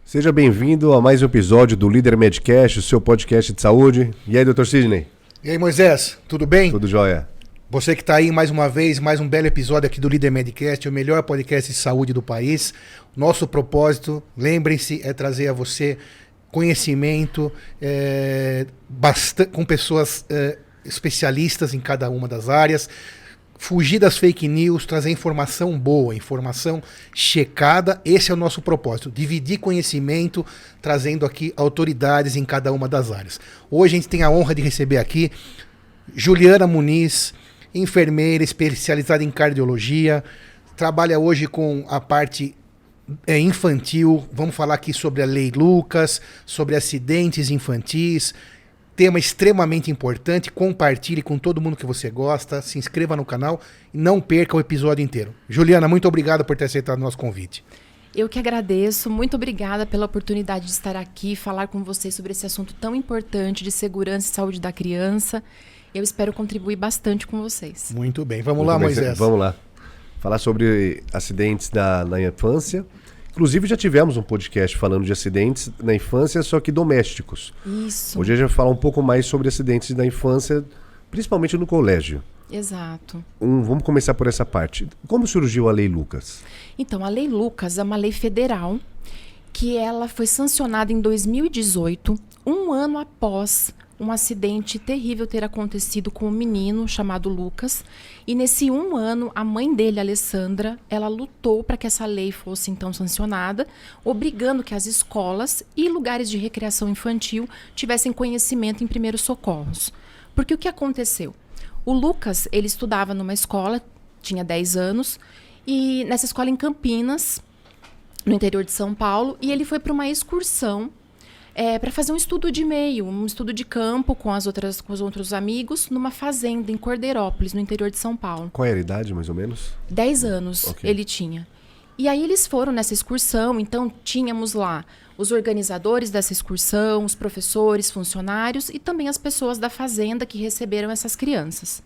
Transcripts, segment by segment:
Seja bem-vindo a mais um episódio do Líder Medcast, o seu podcast de saúde. E aí, Dr. Sidney? E aí, Moisés, tudo bem? Tudo jóia. Você que está aí mais uma vez, mais um belo episódio aqui do Líder Medcast, o melhor podcast de saúde do país. Nosso propósito, lembrem-se, é trazer a você conhecimento com pessoas especialistas em cada uma das áreas, fugir das fake news, trazer informação boa, informação checada. Esse é o nosso propósito, dividir conhecimento, trazendo aqui autoridades em cada uma das áreas. Hoje a gente tem a honra de receber aqui Juliana Muniz, enfermeira especializada em cardiologia, trabalha hoje com a parte infantil. Vamos falar aqui sobre a Lei Lucas, sobre acidentes infantis, tema extremamente importante. Compartilhe com todo mundo que você gosta, se inscreva no canal e não perca o episódio inteiro. Juliana, muito obrigado por ter aceitado o nosso convite. Eu que agradeço, muito obrigada pela oportunidade de estar aqui e falar com vocês sobre esse assunto tão importante de segurança e saúde da criança. Eu espero contribuir bastante com vocês. Muito bem, vamos lá, Moisés. Vamos lá. Falar sobre acidentes na infância. Inclusive, já tivemos um podcast falando de acidentes na infância, só que domésticos. Isso. Hoje a gente vai falar um pouco mais sobre acidentes da infância, principalmente no colégio. Exato. Vamos começar por essa parte. Como surgiu a Lei Lucas? Então, a Lei Lucas é uma lei federal que ela foi sancionada em 2018, um ano após um acidente terrível ter acontecido com um menino chamado Lucas. E nesse um ano, a mãe dele, Alessandra, ela lutou para que essa lei fosse então sancionada, obrigando que as escolas e lugares de recreação infantil tivessem conhecimento em primeiros socorros. Porque o que aconteceu? O Lucas, ele estudava numa escola, tinha 10 anos, e nessa escola em Campinas, no interior de São Paulo, e ele foi para uma excursão para fazer um estudo de meio, um estudo de campo com os outros amigos, numa fazenda em Cordeirópolis, no interior de São Paulo. Qual era a idade, mais ou menos? 10 anos ele tinha. E aí eles foram nessa excursão, então tínhamos lá os organizadores dessa excursão, os professores, funcionários e também as pessoas da fazenda que receberam essas crianças.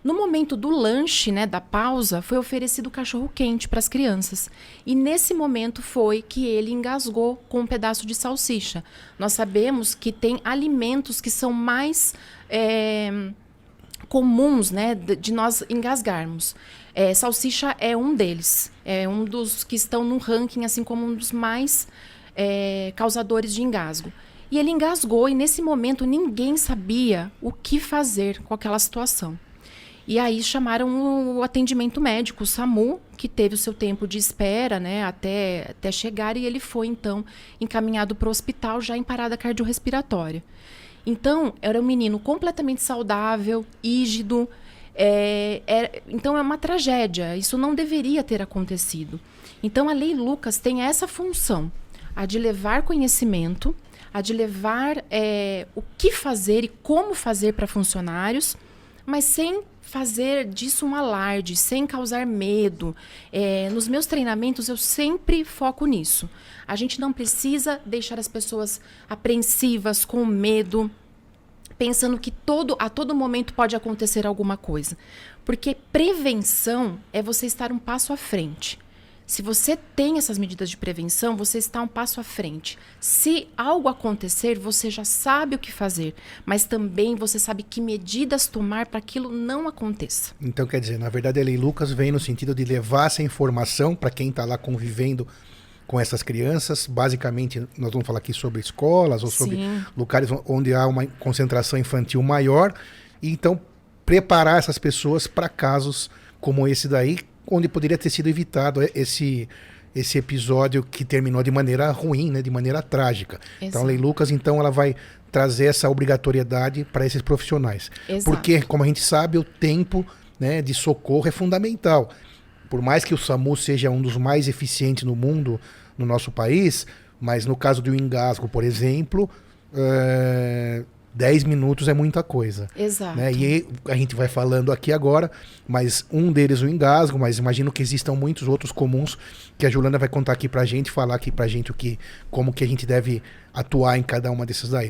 No momento do lanche, da pausa, foi oferecido cachorro-quente para as crianças. E nesse momento foi que ele engasgou com um pedaço de salsicha. Nós sabemos que tem alimentos que são mais comuns, de nós engasgarmos. Salsicha é um deles. É um dos que estão no ranking, assim como um dos mais causadores de engasgo. E ele engasgou e nesse momento ninguém sabia o que fazer com aquela situação. E aí chamaram o atendimento médico, o SAMU, que teve o seu tempo de espera, até chegar, e ele foi, então, encaminhado para o hospital já em parada cardiorrespiratória. Então, era um menino completamente saudável, rígido, então é uma tragédia, isso não deveria ter acontecido. Então, a Lei Lucas tem essa função, a de levar conhecimento, a de levar o que fazer e como fazer para funcionários, mas sem fazer disso um alarde, sem causar medo. Nos meus treinamentos, eu sempre foco nisso. A gente não precisa deixar as pessoas apreensivas, com medo, pensando que a todo momento pode acontecer alguma coisa. Porque prevenção é você estar um passo à frente. Se você tem essas medidas de prevenção, você está um passo à frente. Se algo acontecer, você já sabe o que fazer, mas também você sabe que medidas tomar para aquilo não aconteça. Então, quer dizer, na verdade, a Lei Lucas vem no sentido de levar essa informação para quem está lá convivendo com essas crianças. Basicamente, nós vamos falar aqui sobre escolas ou sobre lugares onde há uma concentração infantil maior. E então, preparar essas pessoas para casos como esse daí, onde poderia ter sido evitado esse episódio que terminou de maneira ruim, de maneira trágica. Exato. Então, a Lei Lucas, ela vai trazer essa obrigatoriedade para esses profissionais. Exato. Porque, como a gente sabe, o tempo de socorro é fundamental. Por mais que o SAMU seja um dos mais eficientes no mundo, no nosso país, mas no caso de um engasgo, por exemplo, 10 minutos é muita coisa. Exato. E aí, a gente vai falando aqui agora, mas um deles o engasgo, mas imagino que existam muitos outros comuns que a Juliana vai contar aqui pra gente, falar aqui pra gente como que a gente deve atuar em cada uma desses daí,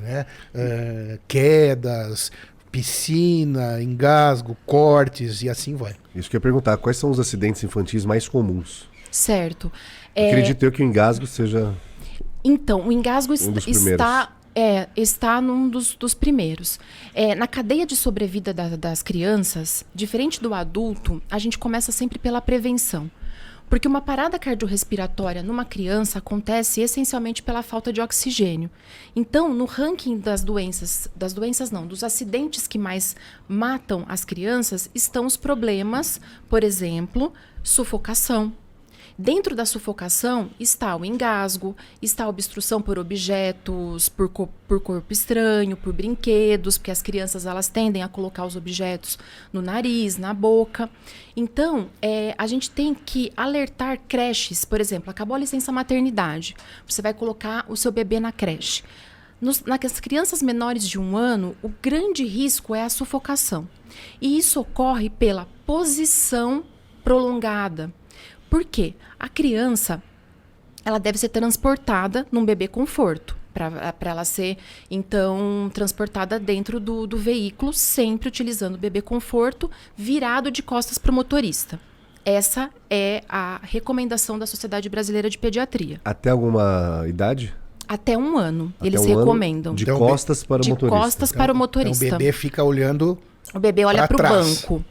quedas, piscina, engasgo, cortes e assim vai. Isso que eu ia perguntar, quais são os acidentes infantis mais comuns? Certo. Acredito eu que o engasgo seja Então, o engasgo Um dos primeiros. está num dos primeiros. Na cadeia de sobrevida das crianças, diferente do adulto, a gente começa sempre pela prevenção. Porque uma parada cardiorrespiratória numa criança acontece essencialmente pela falta de oxigênio. Então, no ranking dos acidentes que mais matam as crianças, estão os problemas, por exemplo, sufocação. Dentro da sufocação está o engasgo, está a obstrução por objetos, por corpo estranho, por brinquedos, porque as crianças elas tendem a colocar os objetos no nariz, na boca. Então, a gente tem que alertar creches, por exemplo, acabou a licença maternidade, você vai colocar o seu bebê na creche. Nas crianças menores de 1 ano, o grande risco é a sufocação. E isso ocorre pela posição prolongada. Por quê? A criança, ela deve ser transportada num bebê conforto, para ela ser, então, transportada dentro do veículo, sempre utilizando o bebê conforto, virado de costas para o motorista. Essa é a recomendação da Sociedade Brasileira de Pediatria. Até alguma idade? Até 1 ano, Até eles 1 ano, recomendam. De Então, costas para o De motorista. costas para o motorista. Então o bebê fica olhando O bebê olha pra para o trás. banco.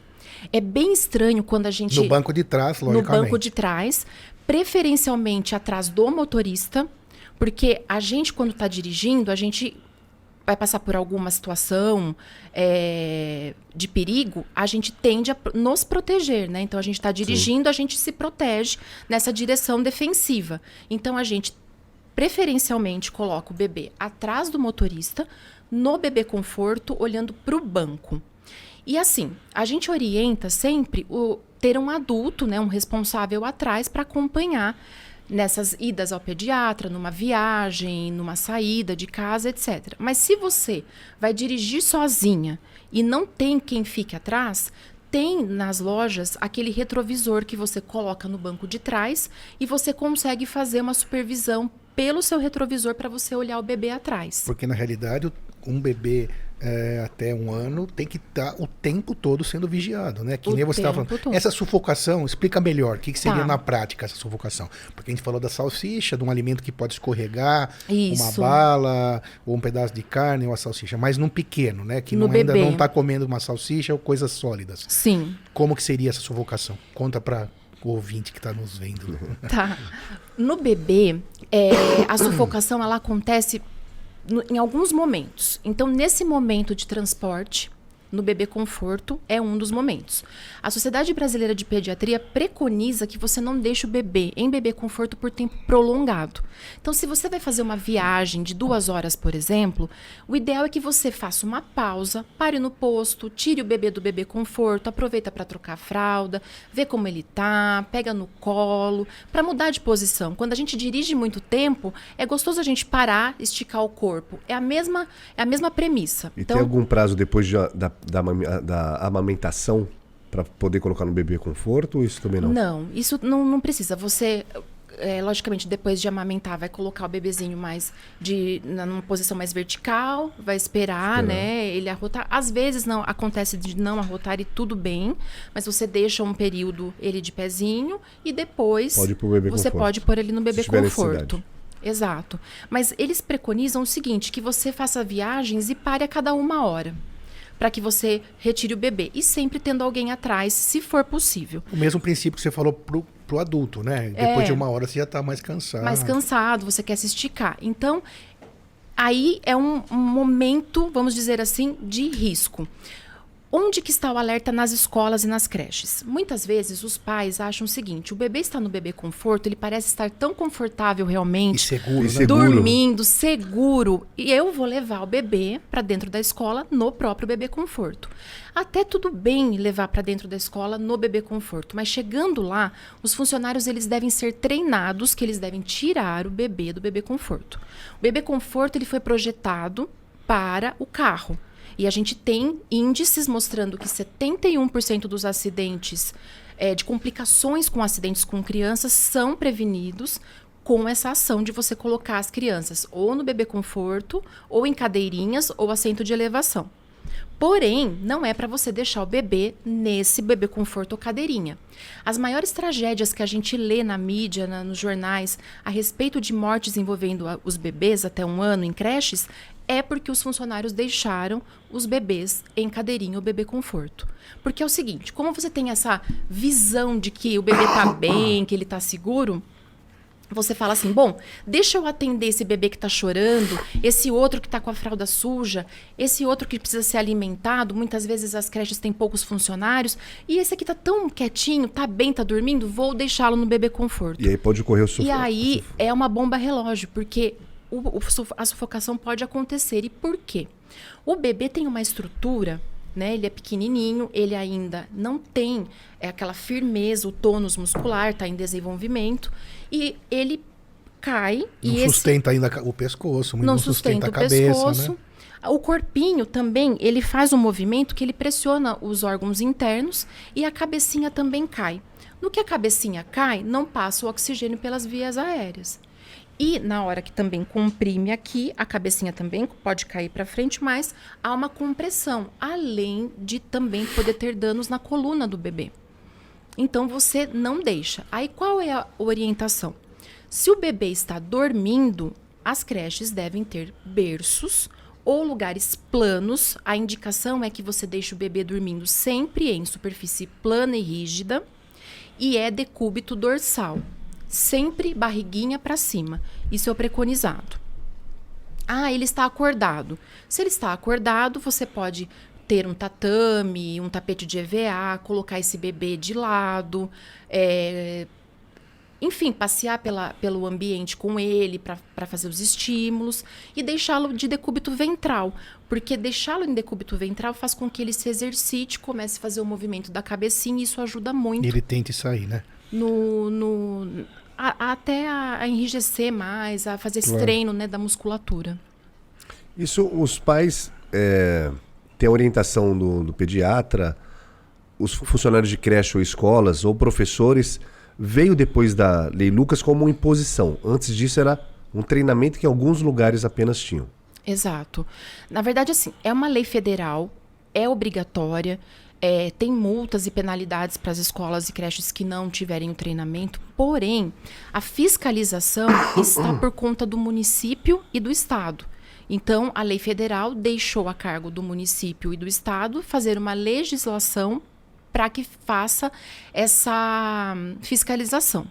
É bem estranho quando a gente... no banco de trás, no logicamente. banco de trás, preferencialmente atrás do motorista, porque a gente, quando está dirigindo, a gente vai passar por alguma situação de perigo, a gente tende a nos proteger, né? Então, a gente está dirigindo, a gente se protege nessa direção defensiva. Então, a gente preferencialmente coloca o bebê atrás do motorista, no bebê conforto, olhando para o banco. E assim, a gente orienta sempre ter um adulto, né, um responsável atrás para acompanhar nessas idas ao pediatra, numa viagem, numa saída de casa, etc. Mas se você vai dirigir sozinha e não tem quem fique atrás, tem nas lojas aquele retrovisor que você coloca no banco de trás e você consegue fazer uma supervisão pelo seu retrovisor para você olhar o bebê atrás. Porque, na realidade, um bebê até 1 ano tem que estar o tempo todo sendo vigiado, né? Que O nem você estava tempo falando. todo. Essa sufocação, explica melhor. O que seria Tá. na prática essa sufocação? Porque a gente falou da salsicha, de um alimento que pode escorregar, Isso. uma bala, ou um pedaço de carne, ou a salsicha. Mas num pequeno, né? Que No ainda bebê. não está comendo uma salsicha ou coisas sólidas. Sim. Como que seria essa sufocação? Conta para o ouvinte que está nos vendo. Tá. No bebê, a sufocação ela acontece em alguns momentos. Então, nesse momento de transporte, no bebê conforto, é um dos momentos. A Sociedade Brasileira de Pediatria preconiza que você não deixe o bebê em bebê conforto por tempo prolongado. Então, se você vai fazer uma viagem de 2 horas, por exemplo, o ideal é que você faça uma pausa, pare no posto, tire o bebê do bebê conforto, aproveita para trocar a fralda, vê como ele tá, pega no colo, para mudar de posição. Quando a gente dirige muito tempo, é gostoso a gente parar, esticar o corpo. É a mesma premissa. E Então, tem algum prazo depois da amamentação para poder colocar no bebê conforto ou isso também não? Não, isso não precisa. Você, logicamente, depois de amamentar, vai colocar o bebezinho numa posição mais vertical, vai esperar, né, ele arrotar. Às vezes não acontece de não arrotar e tudo bem, mas você deixa um período ele de pezinho e depois Pode ir pro bebê você conforto. pode pôr ele no bebê tiver conforto. necessidade. Exato. Mas eles preconizam o seguinte, que você faça viagens e pare a cada 1 hora, para que você retire o bebê. E sempre tendo alguém atrás, se for possível. O mesmo princípio que você falou pro adulto, né? Depois de 1 hora você já está mais cansado. Mais cansado, você quer se esticar. Então, aí é um momento, vamos dizer assim, de risco. Onde que está o alerta nas escolas e nas creches? Muitas vezes os pais acham o seguinte, o bebê está no bebê conforto, ele parece estar tão confortável E realmente, seguro, E né? seguro. dormindo, seguro, e eu vou levar o bebê para dentro da escola no próprio bebê conforto. Até tudo bem levar para dentro da escola no bebê conforto, mas chegando lá, os funcionários eles devem ser treinados que eles devem tirar o bebê do bebê conforto. O bebê conforto ele foi projetado para o carro. E a gente tem índices mostrando que 71% dos acidentes, de complicações com acidentes com crianças, são prevenidos com essa ação de você colocar as crianças ou no bebê conforto, ou em cadeirinhas, ou assento de elevação. Porém, não é para você deixar o bebê nesse bebê conforto ou cadeirinha. As maiores tragédias que a gente lê na mídia, nos jornais, a respeito de mortes envolvendo os bebês até 1 ano em creches, é porque os funcionários deixaram os bebês em cadeirinha ou bebê conforto. Porque é o seguinte, como você tem essa visão de que o bebê está bem, que ele está seguro, você fala assim, bom, deixa eu atender esse bebê que está chorando, esse outro que está com a fralda suja, esse outro que precisa ser alimentado, muitas vezes as creches têm poucos funcionários, e esse aqui está tão quietinho, está bem, está dormindo, vou deixá-lo no bebê conforto. E aí pode ocorrer o E aí é uma bomba relógio, porque a sufocação pode acontecer. E por quê? O bebê tem uma estrutura, né? Ele é pequenininho, ele ainda não tem aquela firmeza, o tônus muscular, está em desenvolvimento, e ele cai. Não sustenta ainda o pescoço, não sustenta a cabeça, pescoço. Né? O corpinho também, ele faz um movimento que ele pressiona os órgãos internos e a cabecinha também cai. No que a cabecinha cai, não passa o oxigênio pelas vias aéreas. E na hora que também comprime aqui, a cabecinha também pode cair para frente, mas há uma compressão, além de também poder ter danos na coluna do bebê. Então você não deixa. Aí qual é a orientação? Se o bebê está dormindo, as creches devem ter berços ou lugares planos. A indicação é que você deixe o bebê dormindo sempre em superfície plana e rígida e é decúbito dorsal. Sempre barriguinha para cima. Isso é o preconizado. Ele está acordado. Se ele está acordado, você pode ter um tatame, um tapete de EVA, colocar esse bebê de lado, enfim, passear pelo ambiente com ele para fazer os estímulos e deixá-lo de decúbito ventral, porque deixá-lo em decúbito ventral faz com que ele se exercite, comece a fazer o movimento da cabecinha e isso ajuda muito. E ele tente sair, né? Até a enrijecer mais, a fazer esse treino, né, da musculatura. Isso, os pais têm a orientação do pediatra, os funcionários de creche ou escolas ou professores, veio depois da Lei Lucas como uma imposição. Antes disso era um treinamento que alguns lugares apenas tinham. Exato. Na verdade, assim, é uma lei federal, é obrigatória, tem multas e penalidades para as escolas e creches que não tiverem o treinamento, porém, a fiscalização está por conta do município e do estado. Então, a lei federal deixou a cargo do município e do estado fazer uma legislação para que faça essa fiscalização.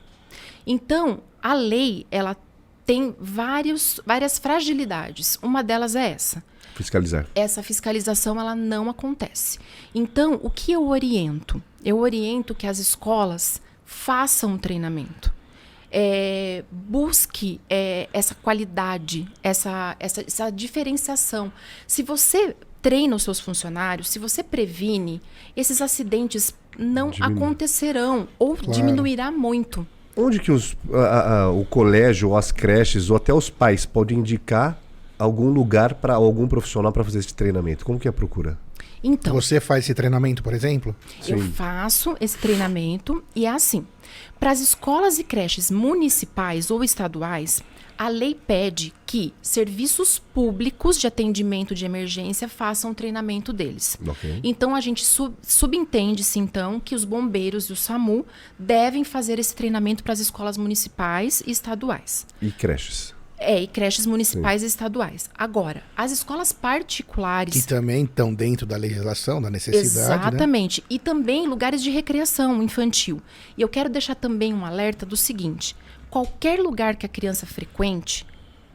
Então, a lei, ela tem várias fragilidades. Uma delas é essa. Fiscalizar. Essa fiscalização, ela não acontece. Então, o que eu oriento? Eu oriento que as escolas façam um treinamento. Busque essa qualidade, essa diferenciação. Se você treina os seus funcionários, se você previne, esses acidentes não acontecerão ou diminuirá muito. Onde que o colégio, ou as creches, ou até os pais podem indicar algum lugar para algum profissional para fazer esse treinamento? Como que é a procura? Então, você faz esse treinamento, por exemplo? Eu faço esse treinamento e é assim. Para as escolas e creches municipais ou estaduais, a lei pede que serviços públicos de atendimento de emergência façam o treinamento deles. Okay. Então, a gente subentende-se, então, que os bombeiros e o SAMU devem fazer esse treinamento para as escolas municipais e estaduais. E creches. E creches municipais e estaduais. Agora, as escolas particulares... Que também estão dentro da legislação, da necessidade, exatamente. Né? E também lugares de recreação infantil. E eu quero deixar também um alerta do seguinte: qualquer lugar que a criança frequente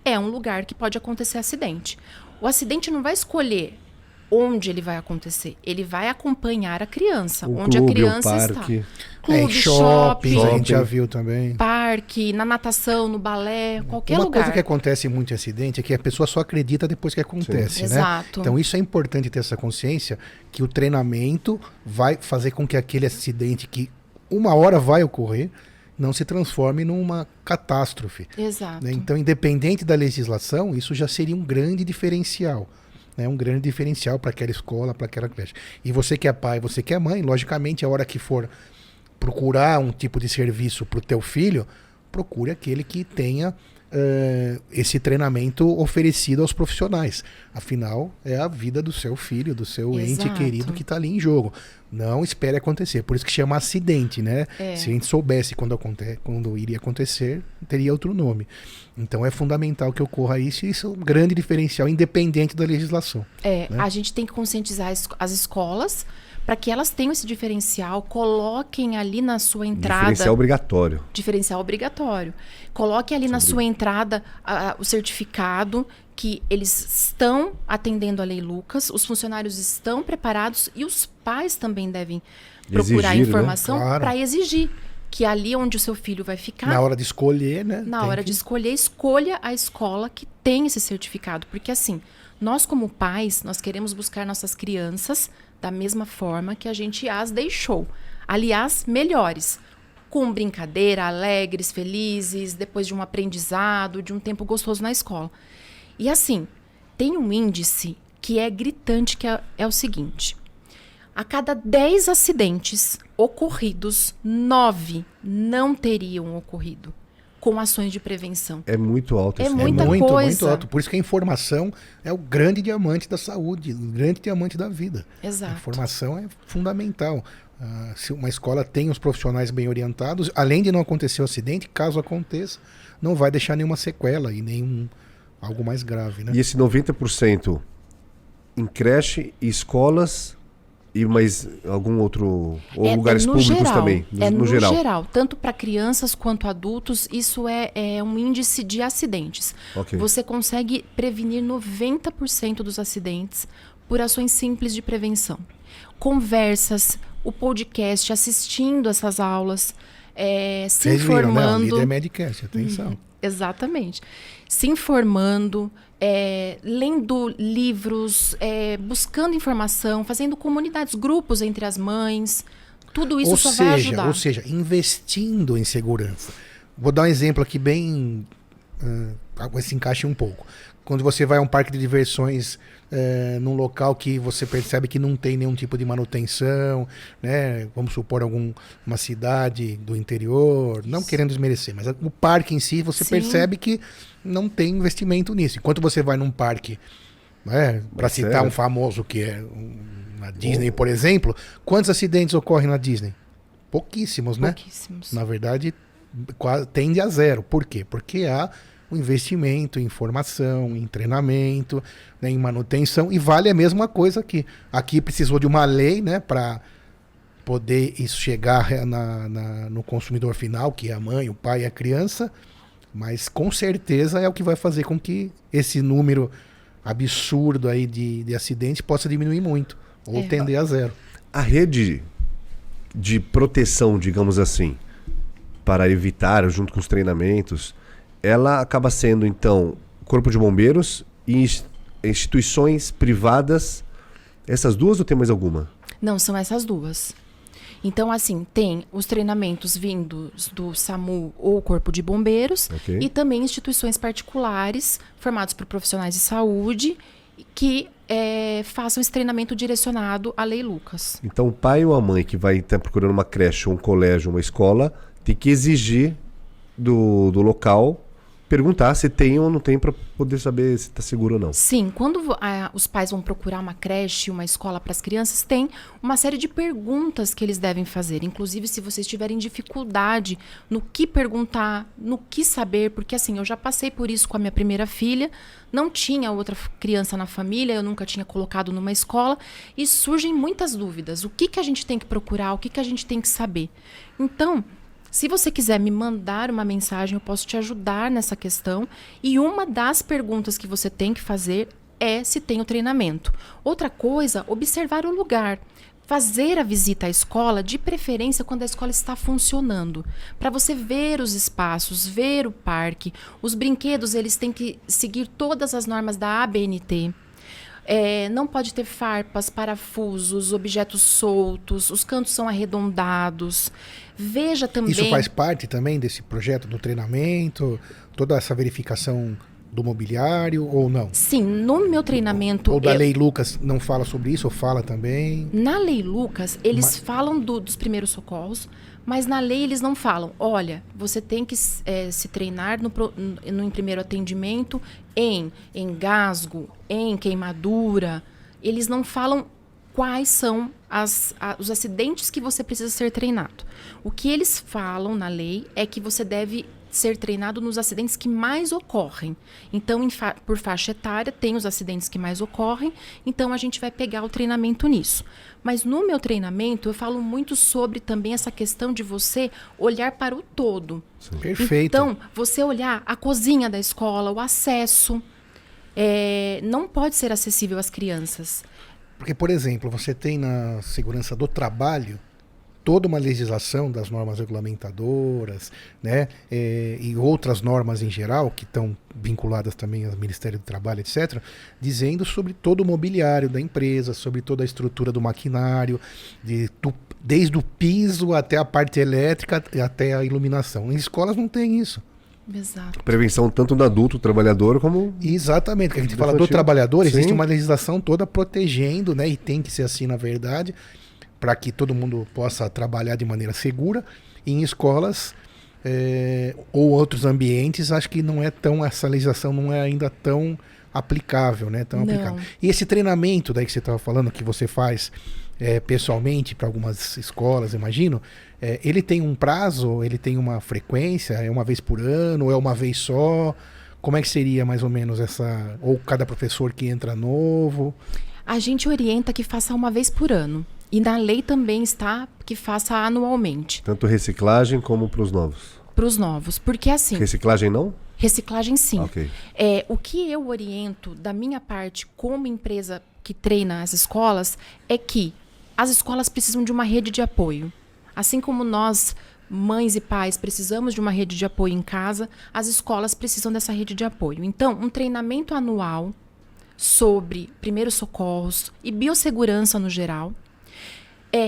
é um lugar que pode acontecer acidente. O acidente não vai escolher onde ele vai acontecer. Ele vai acompanhar a criança, onde a criança está. Clube, shopping, a gente já viu também. Parque, na natação, no balé, qualquer lugar. Uma coisa que acontece muito em acidente é que a pessoa só acredita depois que acontece, né? Exato. Então isso é importante ter essa consciência que o treinamento vai fazer com que aquele acidente que uma hora vai ocorrer não se transforme numa catástrofe. Exato. Né? Então, independente da legislação, isso já seria um grande diferencial. Né? Um grande diferencial para aquela escola, para aquela creche. E você que é pai, você que é mãe, logicamente, a hora que for procurar um tipo de serviço para o teu filho, procure aquele que tenha esse treinamento oferecido aos profissionais. Afinal, é a vida do seu filho, do seu ente querido que está ali em jogo. Não espere acontecer. Por isso que chama acidente, né? Se a gente soubesse quando iria acontecer, teria outro nome. Então é fundamental que ocorra isso, e isso é um grande diferencial, independente da legislação. Né? A gente tem que conscientizar as escolas para que elas tenham esse diferencial, coloquem ali na sua entrada... Diferencial obrigatório. Diferencial obrigatório. Coloque ali na sua entrada o certificado que eles estão atendendo a Lei Lucas, os funcionários estão preparados e os pais também devem procurar Exigir, informação, né? Claro. para exigir que ali onde o seu filho vai ficar... Na hora de escolher, né? Na hora de escolher, escolha a escola que tem esse certificado. Porque assim, nós como pais, nós queremos buscar nossas crianças da mesma forma que a gente as deixou. Aliás, melhores. Com brincadeira, alegres, felizes, depois de um aprendizado, de um tempo gostoso na escola. E assim, tem um índice que é gritante, que é o seguinte. A cada 10 acidentes ocorridos, 9 não teriam ocorrido com ações de prevenção. É muito alto esse muita número. coisa. Muito alto. Por isso que a informação é o grande diamante da saúde, o grande diamante da vida. Exato. A informação é fundamental. Se uma escola tem os profissionais bem orientados, além de não acontecer o acidente, caso aconteça, não vai deixar nenhuma sequela e algo mais grave, né? E esse 90% em creche e escolas e mais algum outro... Ou lugares públicos geral, também, no geral. Tanto para crianças quanto adultos, isso é um índice de acidentes. Ok. Você consegue prevenir 90% dos acidentes por ações simples de prevenção. Conversas, o podcast, assistindo essas aulas, se Vocês viram, né? O informando... líder Medcast, atenção. Exatamente. Se informando, lendo livros, buscando informação, fazendo comunidades, grupos entre as mães. Tudo isso só vai ajudar. Ou seja, investindo em segurança. Vou dar um exemplo aqui bem... se encaixe um pouco. Quando você vai a um parque de diversões num local que você percebe que não tem nenhum tipo de manutenção, né? Vamos supor uma cidade do interior, não querendo desmerecer, mas o parque em si, você percebe que não tem investimento nisso. Enquanto você vai num parque, né, para citar um famoso que é na Disney, por exemplo, quantos acidentes ocorrem na Disney? Pouquíssimos, né? Pouquíssimos. Na verdade, tende a zero. Por quê? Porque há um investimento em formação, em treinamento, né, em manutenção, e vale a mesma coisa aqui. Aqui precisou de uma lei, né, para poder isso chegar no consumidor final, que é a mãe, o pai e a criança, mas com certeza é o que vai fazer com que esse número absurdo aí de acidentes possa diminuir muito, ou tender a zero. A rede de proteção, digamos assim, para evitar, junto com os treinamentos, ela acaba sendo, então, Corpo de Bombeiros e instituições privadas. Essas duas ou tem mais alguma? Não, são essas duas. Então, assim, tem os treinamentos vindos do SAMU ou Corpo de Bombeiros, e também instituições particulares formadas por profissionais de saúde que façam esse treinamento direcionado à Lei Lucas. Então, o pai ou a mãe que vai estar procurando uma creche, um colégio, uma escola, tem que exigir do local, perguntar se tem ou não tem, para poder saber se está seguro ou não. Sim, quando os pais vão procurar uma creche, uma escola para as crianças, tem uma série de perguntas que eles devem fazer. Inclusive, se vocês tiverem dificuldade no que perguntar, no que saber, porque assim, eu já passei por isso com a minha primeira filha, não tinha outra criança na família, eu nunca tinha colocado numa escola, e surgem muitas dúvidas. O que a gente tem que procurar, o que a gente tem que saber? Então, se você quiser me mandar uma mensagem, eu posso te ajudar nessa questão. E uma das perguntas que você tem que fazer é se tem o treinamento. Outra coisa, observar o lugar. Fazer a visita à escola, de preferência quando a escola está funcionando. Para você ver os espaços, ver o parque. Os brinquedos, eles têm que seguir todas as normas da ABNT. Não pode ter farpas, parafusos, objetos soltos, os cantos são arredondados. Veja também... Isso faz parte também desse projeto do treinamento, toda essa verificação do mobiliário ou não? Sim, no meu treinamento... Ou da Lei Lucas não fala sobre isso, ou fala também? Na Lei Lucas, eles falam dos primeiros socorros, mas na lei eles não falam, olha, você tem que se treinar no primeiro atendimento em engasgo, em queimadura. Eles não falam quais são os acidentes que você precisa ser treinado. O que eles falam na lei é que você deve ser treinado nos acidentes que mais ocorrem. Então, por faixa etária, tem os acidentes que mais ocorrem, então a gente vai pegar o treinamento nisso. Mas no meu treinamento, eu falo muito sobre também essa questão de você olhar para o todo. Sim. Perfeito. Então, você olhar a cozinha da escola, o acesso, não pode ser acessível às crianças. Porque, por exemplo, você tem na segurança do trabalho toda uma legislação das normas regulamentadoras, né, e outras normas em geral, que estão vinculadas também ao Ministério do Trabalho, etc., dizendo sobre todo o mobiliário da empresa, sobre toda a estrutura do maquinário, desde o piso até a parte elétrica e até a iluminação. Em escolas não tem isso. Exato. Prevenção tanto do adulto, trabalhador, como... Exatamente, que a gente fala do trabalhador, existe uma legislação toda protegendo, né, e tem que ser assim na verdade, para que todo mundo possa trabalhar de maneira segura. E em escolas ou outros ambientes, acho que não é tão, essa legislação não é ainda tão aplicável, né? Tão aplicável. E esse treinamento daí que você estava falando, que você faz pessoalmente para algumas escolas, imagino, ele tem um prazo, ele tem uma frequência, é uma vez por ano, ou é uma vez só? Como é que seria mais ou menos essa... Ou cada professor que entra novo? A gente orienta que faça uma vez por ano. E na lei também está que faça anualmente. Tanto reciclagem como para os novos? Para os novos. Porque assim... Reciclagem não? Reciclagem sim. Okay. O que eu oriento da minha parte como empresa que treina as escolas é que as escolas precisam de uma rede de apoio. Assim como nós, mães e pais, precisamos de uma rede de apoio em casa, as escolas precisam dessa rede de apoio. Então, um treinamento anual sobre primeiros socorros e biossegurança no geral.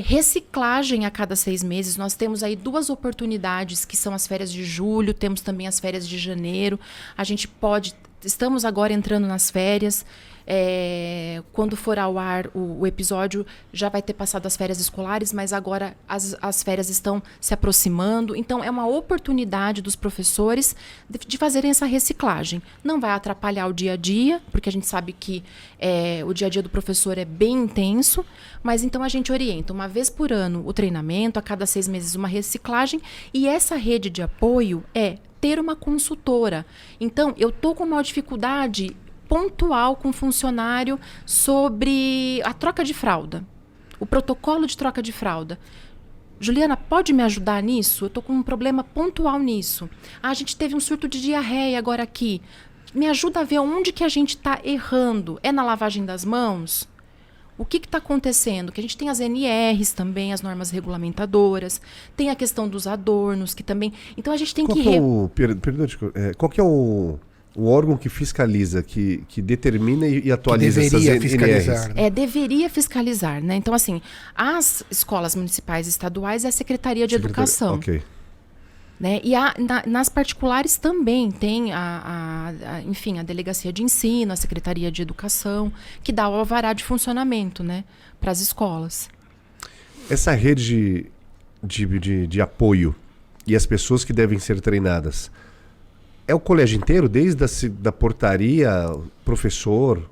Reciclagem a cada 6 meses. Nós temos aí 2 oportunidades, que são as férias de julho, temos também as férias de janeiro. A gente pode... Estamos agora entrando nas férias. Quando for ao ar o episódio, já vai ter passado as férias escolares, mas agora as férias estão se aproximando. Então, é uma oportunidade dos professores de fazerem essa reciclagem. Não vai atrapalhar o dia a dia, porque a gente sabe que o dia a dia do professor é bem intenso, mas então a gente orienta uma vez por ano o treinamento, a cada 6 meses uma reciclagem, e essa rede de apoio ter uma consultora. Então, eu estou com uma dificuldade pontual com o funcionário sobre a troca de fralda, o protocolo de troca de fralda. Juliana, pode me ajudar nisso? Eu estou com um problema pontual nisso. A gente teve um surto de diarreia agora aqui. Me ajuda a ver onde que a gente está errando. É na lavagem das mãos? O que está acontecendo? Que a gente tem as NRs também, as normas regulamentadoras, tem a questão dos adornos, que também... Então a gente tem que... Qual que é o órgão que fiscaliza, que determina e atualiza essas fiscalizar, NRs? Deveria fiscalizar, né? Então, assim, as escolas municipais e estaduais é a Secretaria de Educação. Ok. Né? E nas particulares também tem enfim, a Delegacia de Ensino, a Secretaria de Educação, que dá o alvará de funcionamento, né, para as escolas. Essa rede de apoio e as pessoas que devem ser treinadas, é o colégio inteiro, desde da portaria, professor,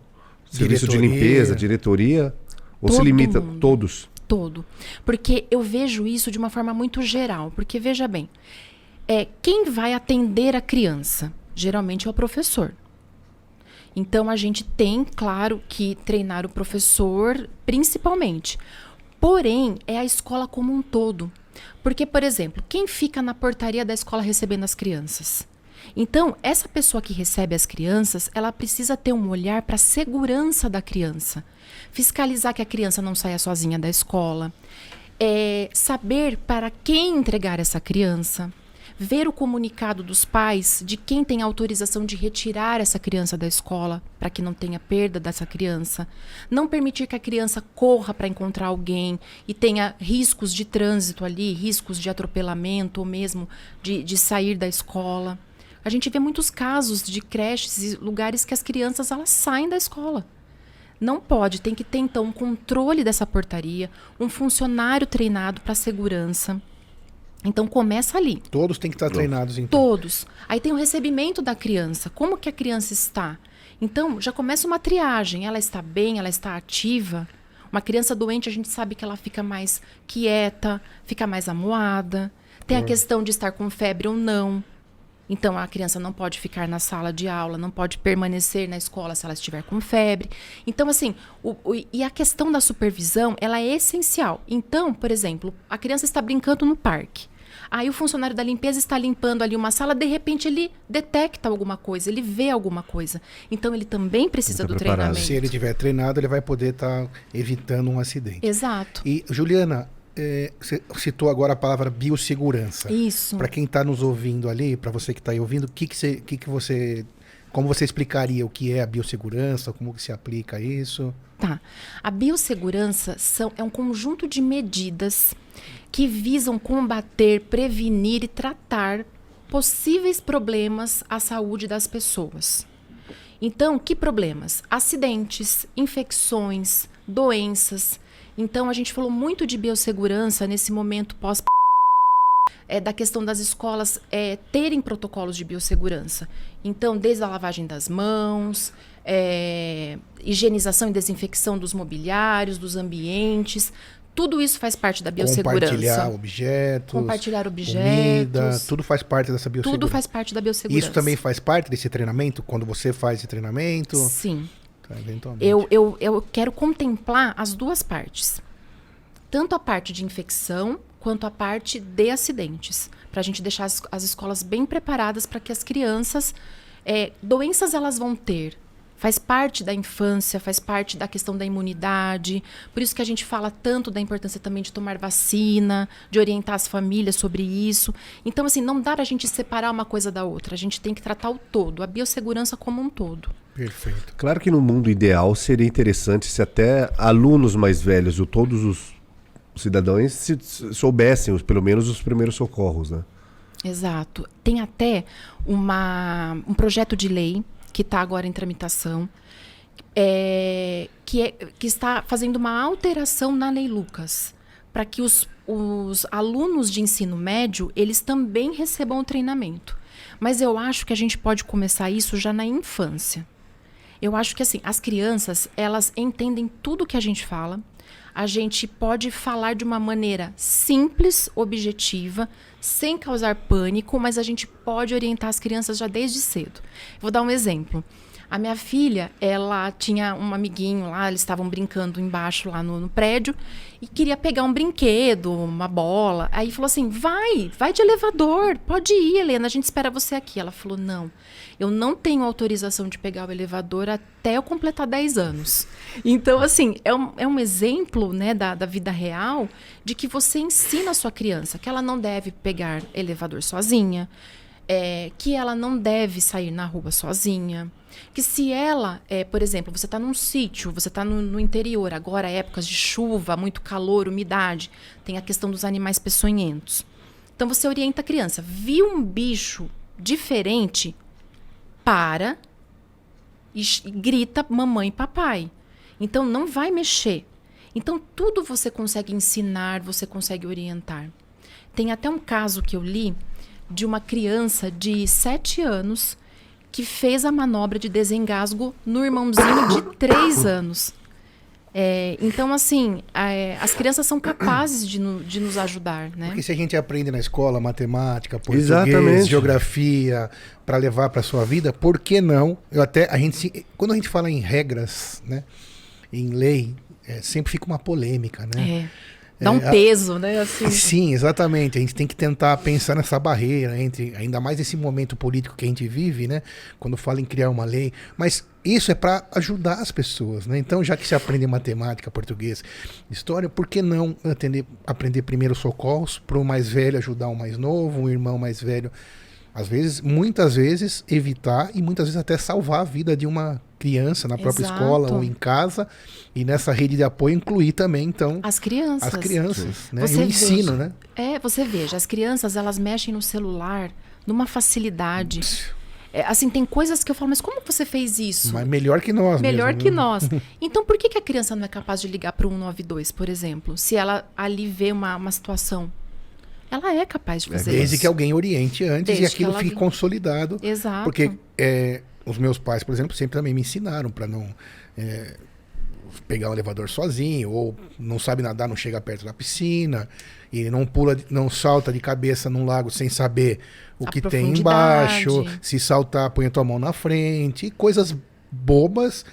serviço de limpeza, diretoria, ou se limita todos? Todo. Porque eu vejo isso de uma forma muito geral. Porque, veja bem, quem vai atender a criança? Geralmente é o professor. Então, a gente tem, claro, que treinar o professor principalmente. Porém, é a escola como um todo. Porque, por exemplo, quem fica na portaria da escola recebendo as crianças? Então, essa pessoa que recebe as crianças, ela precisa ter um olhar para a segurança da criança. Fiscalizar que a criança não saia sozinha da escola. Saber para quem entregar essa criança. Ver o comunicado dos pais de quem tem autorização de retirar essa criança da escola, para que não tenha perda dessa criança. Não permitir que a criança corra para encontrar alguém e tenha riscos de trânsito ali, riscos de atropelamento ou mesmo de sair da escola. A gente vê muitos casos de creches e lugares que as crianças elas saem da escola. Não pode, tem que ter então um controle dessa portaria, um funcionário treinado para segurança. Então começa ali. Todos têm que estar treinados, então. Todos. Aí tem o recebimento da criança. Como que a criança está? Então já começa uma triagem. Ela está bem? Ela está ativa? Uma criança doente, a gente sabe que ela fica mais quieta, fica mais amuada. Tem a questão de estar com febre ou não. Então, a criança não pode ficar na sala de aula, não pode permanecer na escola se ela estiver com febre. Então, assim, e a questão da supervisão, ela é essencial. Então, por exemplo, a criança está brincando no parque. Aí o funcionário da limpeza está limpando ali uma sala, de repente ele detecta alguma coisa, ele vê alguma coisa. Então, ele também precisa do treinamento. Se ele tiver treinado, ele vai poder estar evitando um acidente. Exato. E, Juliana, você citou agora a palavra biossegurança. Isso. Para quem está nos ouvindo ali, para você que está aí ouvindo, como você explicaria o que é a biossegurança, como que se aplica isso? Tá. A biossegurança é um conjunto de medidas que visam combater, prevenir e tratar possíveis problemas à saúde das pessoas. Então, que problemas? Acidentes, infecções, doenças. Então, a gente falou muito de biossegurança nesse momento pós da questão das escolas terem protocolos de biossegurança. Então, desde a lavagem das mãos, higienização e desinfecção dos mobiliários, dos ambientes, tudo isso faz parte da biossegurança. Compartilhar objetos, comida, tudo faz parte dessa biossegurança. Tudo faz parte da biossegurança. Isso também faz parte desse treinamento, quando você faz esse treinamento? Sim. Tá, eventualmente. Eu quero contemplar as duas partes. Tanto a parte de infecção, quanto a parte de acidentes. Para a gente deixar as escolas bem preparadas para que as crianças... doenças elas vão ter. Faz parte da infância, faz parte da questão da imunidade. Por isso que a gente fala tanto da importância também de tomar vacina, de orientar as famílias sobre isso. Então, assim, não dá para a gente separar uma coisa da outra. A gente tem que tratar o todo, a biossegurança como um todo. Perfeito. Claro que no mundo ideal seria interessante se até alunos mais velhos ou todos os cidadãos soubessem pelo menos os primeiros socorros, né? Exato. Tem até um projeto de lei que está agora em tramitação, que está fazendo uma alteração na Lei Lucas, para que os alunos de ensino médio, eles também recebam o treinamento. Mas eu acho que a gente pode começar isso já na infância. Eu acho que assim, as crianças, elas entendem tudo que a gente fala. A gente pode falar de uma maneira simples, objetiva, sem causar pânico, mas a gente pode orientar as crianças já desde cedo. Vou dar um exemplo. A minha filha, ela tinha um amiguinho lá, eles estavam brincando embaixo lá no prédio e queria pegar um brinquedo, uma bola. Aí falou assim, vai de elevador, pode ir, Helena, a gente espera você aqui. Ela falou, não, eu não tenho autorização de pegar o elevador até eu completar 10 anos. Então, assim, é um exemplo, né, da vida real de que você ensina a sua criança que ela não deve pegar elevador sozinha, que ela não deve sair na rua sozinha, que se ela, por exemplo, você está num sítio, você está no interior, agora épocas de chuva, muito calor, umidade, tem a questão dos animais peçonhentos. Então você orienta a criança, viu um bicho diferente, para e grita mamãe e papai. Então não vai mexer. Então tudo você consegue ensinar, você consegue orientar. Tem até um caso que eu li de uma criança de 7 anos que fez a manobra de desengasgo no irmãozinho de 3 anos. Então, assim, as crianças são capazes de nos ajudar, né? Porque se a gente aprende na escola matemática, português, exatamente, geografia, para levar para sua vida, por que não? Quando a gente fala em regras, né, em lei, sempre fica uma polêmica, né? Dá um peso, né? Assim. Sim, exatamente. A gente tem que tentar pensar nessa barreira ainda mais nesse momento político que a gente vive, né? Quando fala em criar uma lei. Mas isso é para ajudar as pessoas, né? Então, já que se aprende matemática, português, história, por que não aprender primeiros socorros para o mais velho ajudar o mais novo, um irmão mais velho? Às vezes, muitas vezes, evitar e muitas vezes até salvar a vida de uma criança na própria escola ou em casa. E nessa rede de apoio incluir também, então... As crianças. As crianças, né? E o ensino, né? Você veja, as crianças, elas mexem no celular numa facilidade. Assim, tem coisas que eu falo, mas como você fez isso? Mas melhor que nós. Melhor mesmo, que né? nós. Então, por que a criança não é capaz de ligar para o 192, por exemplo? Se ela ali vê uma situação. Ela é capaz de fazer Desde isso. que alguém oriente antes Desde e aquilo que ela fique consolidado. Exato. Porque os meus pais, por exemplo, sempre também me ensinaram para não pegar um elevador sozinho, ou não sabe nadar, não chega perto da piscina, e não salta de cabeça num lago sem saber o A que tem profundidade. embaixo. Se saltar, põe a tua mão na frente. E coisas bobas,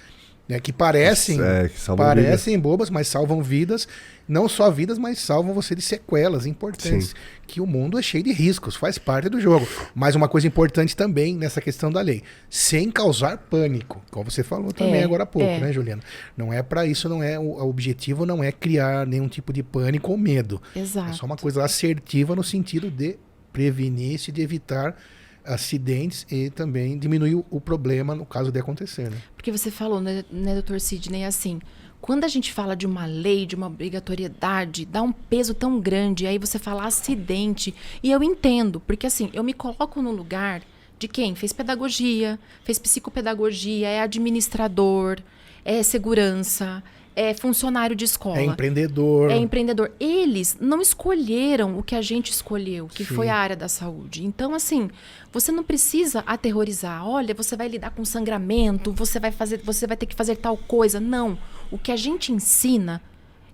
né, que parecem Que salvam vidas. bobas, mas salvam vidas. Não só vidas, mas salvam você de sequelas importantes. Sim. Que o mundo é cheio de riscos, faz parte do jogo. Mas uma coisa importante também nessa questão da lei, sem causar pânico, como você falou também agora há pouco, né, Juliana? Não é para isso, o objetivo não é criar nenhum tipo de pânico ou medo. Exato. É só uma coisa assertiva no sentido de prevenir-se, de evitar acidentes e também diminuir o problema no caso de acontecer, né? Porque você falou, né, doutor Sidney, assim, quando a gente fala de uma lei, de uma obrigatoriedade, dá um peso tão grande, aí você fala acidente, e eu entendo, porque assim, eu me coloco no lugar de quem fez pedagogia, fez psicopedagogia, é administrador, é segurança, é funcionário de escola. É empreendedor. É empreendedor. Eles não escolheram o que a gente escolheu, que Sim. foi a área da saúde. Então, assim, você não precisa aterrorizar. Olha, você vai lidar com sangramento, você vai ter que fazer tal coisa. Não. O que a gente ensina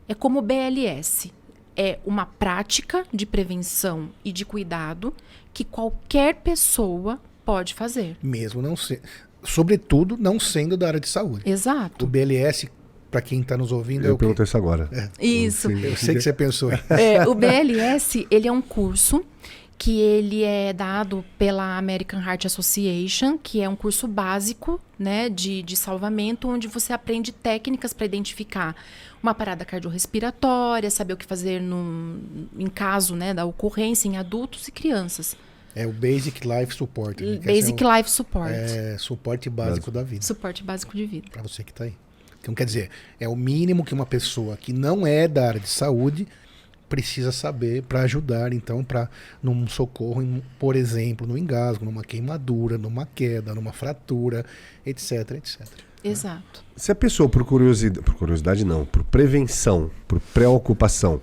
é como o BLS. É uma prática de prevenção e de cuidado que qualquer pessoa pode fazer. Mesmo não ser. Sobretudo, não sendo da área de saúde. Exato. O BLS, para quem está nos ouvindo, é Eu o quê? perguntei isso agora. Isso. Sim. Eu sei que você pensou. O BLS, ele é um curso que ele é dado pela American Heart Association, que é um curso básico, né, de salvamento, onde você aprende técnicas para identificar uma parada cardiorrespiratória, saber o que fazer em caso, né, da ocorrência em adultos e crianças. É o Basic Life Support. Né? Basic Life Support. É suporte básico da vida. Suporte básico de vida. Para você que está aí. Então, quer dizer, é o mínimo que uma pessoa que não é da área de saúde precisa saber para ajudar, então, num socorro, por exemplo, no engasgo, numa queimadura, numa queda, numa fratura, etc, etc. Exato. Se a pessoa, por curiosidade não, por prevenção, por preocupação,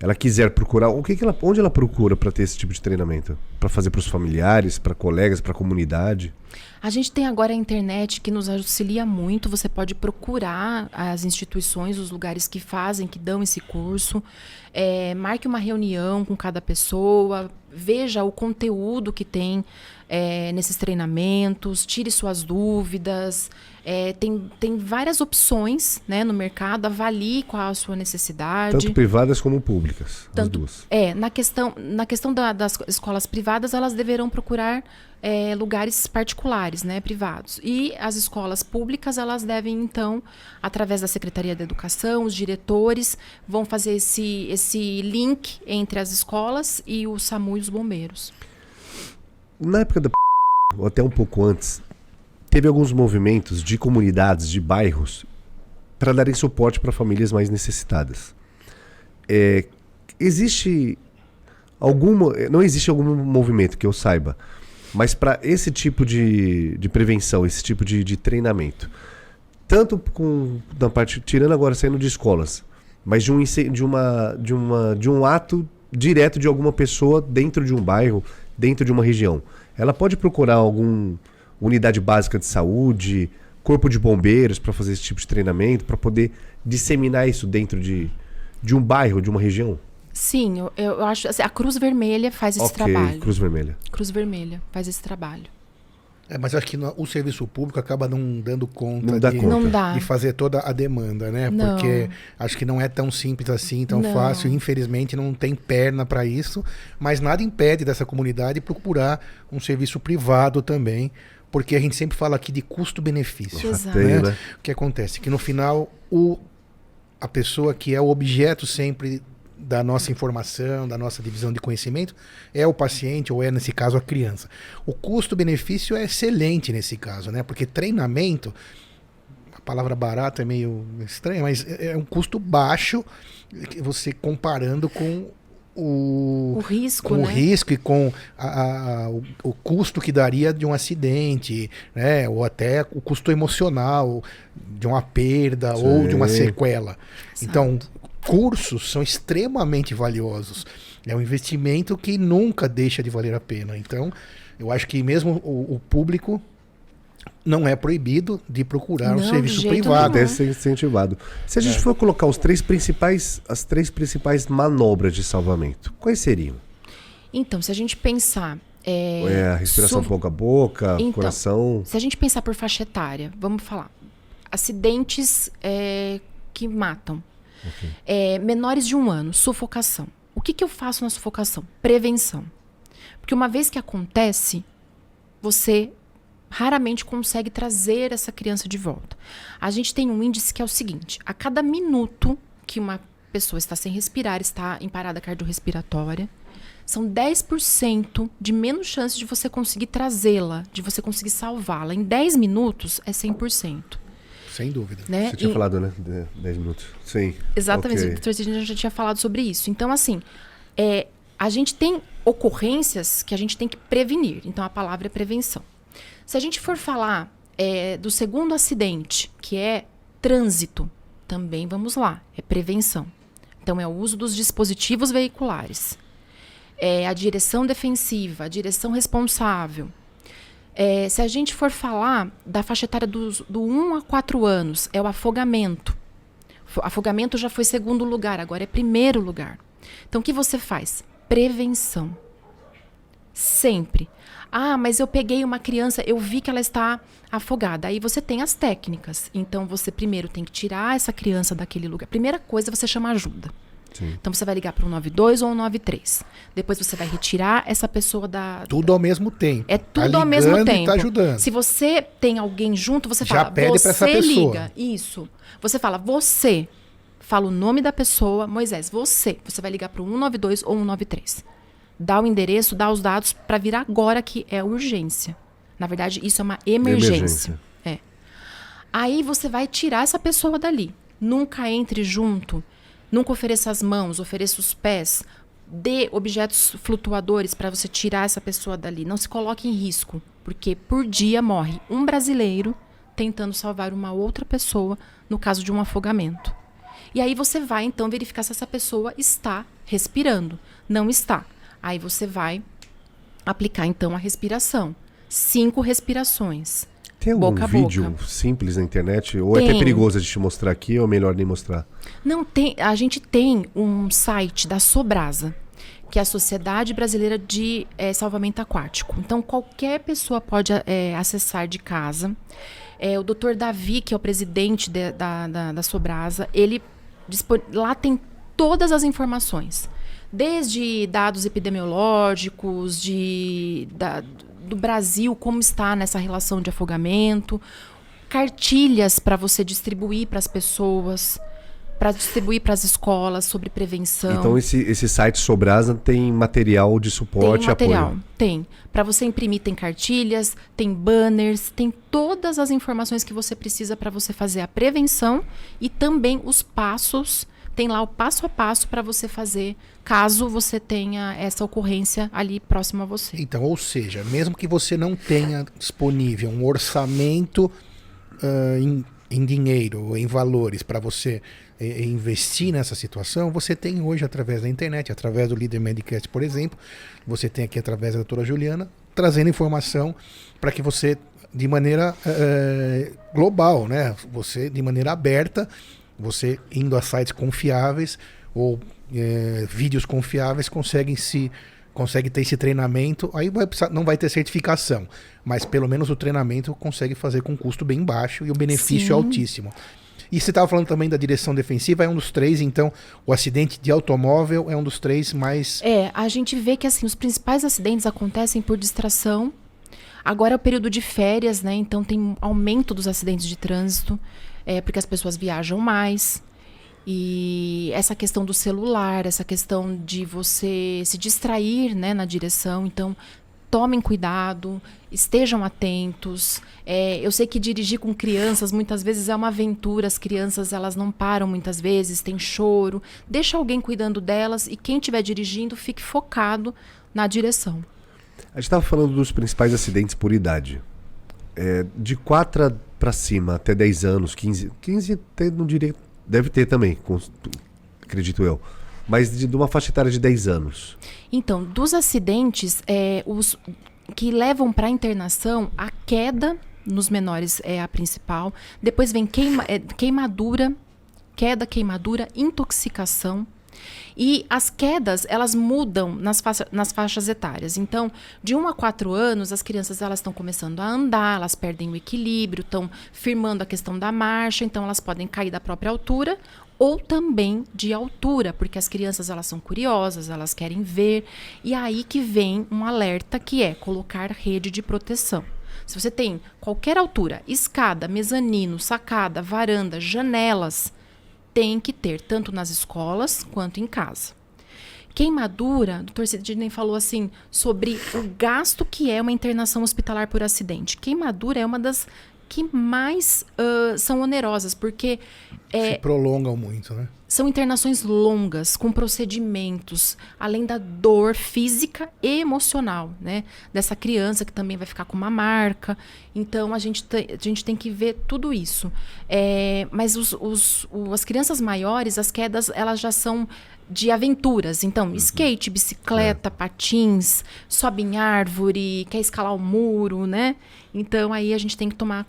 ela quiser procurar, onde ela procura para ter esse tipo de treinamento? Para fazer para os familiares, para colegas, para a comunidade? A gente tem agora a internet que nos auxilia muito. Você pode procurar as instituições, os lugares que fazem, que dão esse curso. Marque uma reunião com cada pessoa, veja o conteúdo que tem nesses treinamentos, tire suas dúvidas. Tem várias opções, né, no mercado, avalie qual a sua necessidade. Tanto privadas como públicas, as duas. Na questão das escolas privadas, elas deverão procurar lugares particulares, né, privados. E as escolas públicas, elas devem, então, através da Secretaria da Educação, os diretores vão fazer esse link entre as escolas e o SAMU e os bombeiros. Na época da ou até um pouco antes, teve alguns movimentos de comunidades, de bairros, para darem suporte para famílias mais necessitadas. Não existe algum movimento que eu saiba, mas para esse tipo de prevenção, esse tipo de treinamento, tanto da parte, tirando agora, saindo de escolas, mas de um ato direto de alguma pessoa dentro de um bairro, dentro de uma região, ela pode procurar alguma unidade básica de saúde, corpo de bombeiros para fazer esse tipo de treinamento, para poder disseminar isso dentro de um bairro, de uma região? Sim, eu acho. Assim, a Cruz Vermelha faz esse trabalho. Cruz Vermelha. Cruz Vermelha faz esse trabalho. Mas eu acho que o serviço público acaba não dando conta, Não dá. de fazer toda a demanda, né? Não. Porque acho que não é tão simples assim, tão Não. fácil. Infelizmente não tem perna para isso. Mas nada impede dessa comunidade procurar um serviço privado também. Porque a gente sempre fala aqui de custo-benefício. Exato. Né? O que acontece? Que no final, a pessoa que é o objeto sempre da nossa informação, da nossa divisão de conhecimento, é o paciente ou nesse caso, a criança. O custo-benefício é excelente nesse caso, né? Porque treinamento, a palavra barato é meio estranha, mas é um custo baixo você comparando com o risco, com né? o risco e com o custo que daria de um acidente, né? Ou até o custo emocional de uma perda ou de uma Sim. sequela. Então, cursos são extremamente valiosos. É um investimento que nunca deixa de valer a pena. Então, eu acho que mesmo o público não é proibido de procurar um Não, de serviço jeito privado. Deve ser incentivado. Se a gente for colocar as três principais manobras de salvamento, quais seriam? Então, se a gente pensar... A respiração boca a boca, Então, coração... Se a gente pensar por faixa etária, vamos falar. Acidentes que matam. Menores de 1 ano, sufocação. O que eu faço na sufocação? Prevenção. Porque uma vez que acontece, você raramente consegue trazer essa criança de volta. A gente tem um índice que é o seguinte: a cada minuto que uma pessoa está sem respirar, está em parada cardiorrespiratória, são 10% de menos chance de você conseguir trazê-la, de você conseguir salvá-la. Em 10 minutos é 100%. Sem dúvida. Né? Você tinha falado, né? 10 minutos. Sim. Exatamente, Ok. o Dr. Sidney já tinha falado sobre isso. Então, assim, a gente tem ocorrências que a gente tem que prevenir. Então, a palavra é prevenção. Se a gente for falar do segundo acidente, que é trânsito, também vamos lá, é prevenção. Então, é o uso dos dispositivos veiculares. A direção defensiva, a direção responsável. Se a gente for falar da faixa etária do 1 a 4 anos, é o afogamento. Afogamento já foi segundo lugar, agora é primeiro lugar. Então, o que você faz? Prevenção. Sempre. Ah, mas eu peguei uma criança, eu vi que ela está afogada. Aí você tem as técnicas. Então, você primeiro tem que tirar essa criança daquele lugar. Primeira coisa, você chama ajuda. Sim. Então, você vai ligar para o 192 ou o 193. Depois, você vai retirar essa pessoa Tudo ao mesmo tempo. É tudo Tá ao mesmo ligando e tempo. tá ajudando. Se você tem alguém junto, você Já fala, pede pra essa você pessoa. liga. Isso. Você fala, você. Fala o nome da pessoa. Moisés, você. Você vai ligar para o 192 ou 193. Dá o endereço, dá os dados para vir agora, que é urgência. Na verdade, isso é uma emergência. Aí você vai tirar essa pessoa dali. Nunca entre junto. Nunca ofereça as mãos, ofereça os pés. Dê objetos flutuadores para você tirar essa pessoa dali. Não se coloque em risco. Porque por dia morre um brasileiro tentando salvar uma outra pessoa no caso de um afogamento. E aí você vai, então, verificar se essa pessoa está respirando. Não está. Aí você vai aplicar, então, a respiração. 5 respirações. Tem algum boca a vídeo boca. simples na internet? Ou é até Tem. perigoso a gente mostrar aqui, ou é melhor nem mostrar? Não, tem. A gente tem um site da Sobrasa, que é a Sociedade Brasileira de Salvamento Aquático. Então, qualquer pessoa pode acessar de casa. O Dr. Davi, que é o presidente da Sobrasa, lá tem todas as informações. Desde dados epidemiológicos, do Brasil, como está nessa relação de afogamento, cartilhas para você distribuir para as pessoas, para distribuir para as escolas sobre prevenção. Então esse site Sobrasa tem material de suporte Tem material, apoio. tem. Para você imprimir, tem cartilhas, tem banners, tem todas as informações que você precisa para você fazer a prevenção e também os passos. Tem lá o passo a passo para você fazer, caso você tenha essa ocorrência ali próximo a você. Então, ou seja, mesmo que você não tenha disponível um orçamento em dinheiro ou em valores para você investir nessa situação, você tem hoje através da internet, através do Líder Medcast, por exemplo, você tem aqui através da doutora Juliana, trazendo informação para que você, de maneira global, né? Você, de maneira aberta, você indo a sites confiáveis ou vídeos confiáveis, consegue ter esse treinamento. Aí não vai ter certificação, mas pelo menos o treinamento consegue fazer com um custo bem baixo e o benefício Sim. altíssimo. E você estava falando também da direção defensiva, é um dos 3, então o acidente de automóvel é um dos 3 mais... A gente vê que assim, os principais acidentes acontecem por distração. Agora é o período de férias, né? Então tem um aumento dos acidentes de trânsito, porque as pessoas viajam mais. E essa questão do celular, essa questão de você se distrair, né, na direção. Então, tomem cuidado, estejam atentos. Eu sei que dirigir com crianças muitas vezes é uma aventura. As crianças, elas não param muitas vezes, tem choro. Deixa alguém cuidando delas e quem estiver dirigindo fique focado na direção. A gente estava falando dos principais acidentes por idade. De 4 para cima, até 10 anos, 15 até, não diria, deve ter também, acredito eu. Mas de uma faixa etária de 10 anos. Então, dos acidentes, os que levam para internação, a queda nos menores é a principal. Depois vem queimadura, intoxicação. E as quedas, elas mudam nas faixas etárias. Então, de 1 a 4 anos, as crianças elas estão começando a andar, elas perdem o equilíbrio, estão firmando a questão da marcha, então elas podem cair da própria altura ou também de altura, porque as crianças elas são curiosas, elas querem ver. E aí que vem um alerta, que é colocar rede de proteção. Se você tem qualquer altura, escada, mezanino, sacada, varanda, janelas, tem que ter, tanto nas escolas quanto em casa. Queimadura, o doutor Sidney falou assim, sobre o gasto que é uma internação hospitalar por acidente. Queimadura é uma das que mais são onerosas, porque... se prolongam muito, né? São internações longas, com procedimentos, além da dor física e emocional, né? Dessa criança que também vai ficar com uma marca. Então, a gente tem que ver tudo isso. Mas as crianças maiores, as quedas, elas já são de aventuras. Então, skate, bicicleta, patins, sobe em árvore, quer escalar o muro, né? Então, aí a gente tem que tomar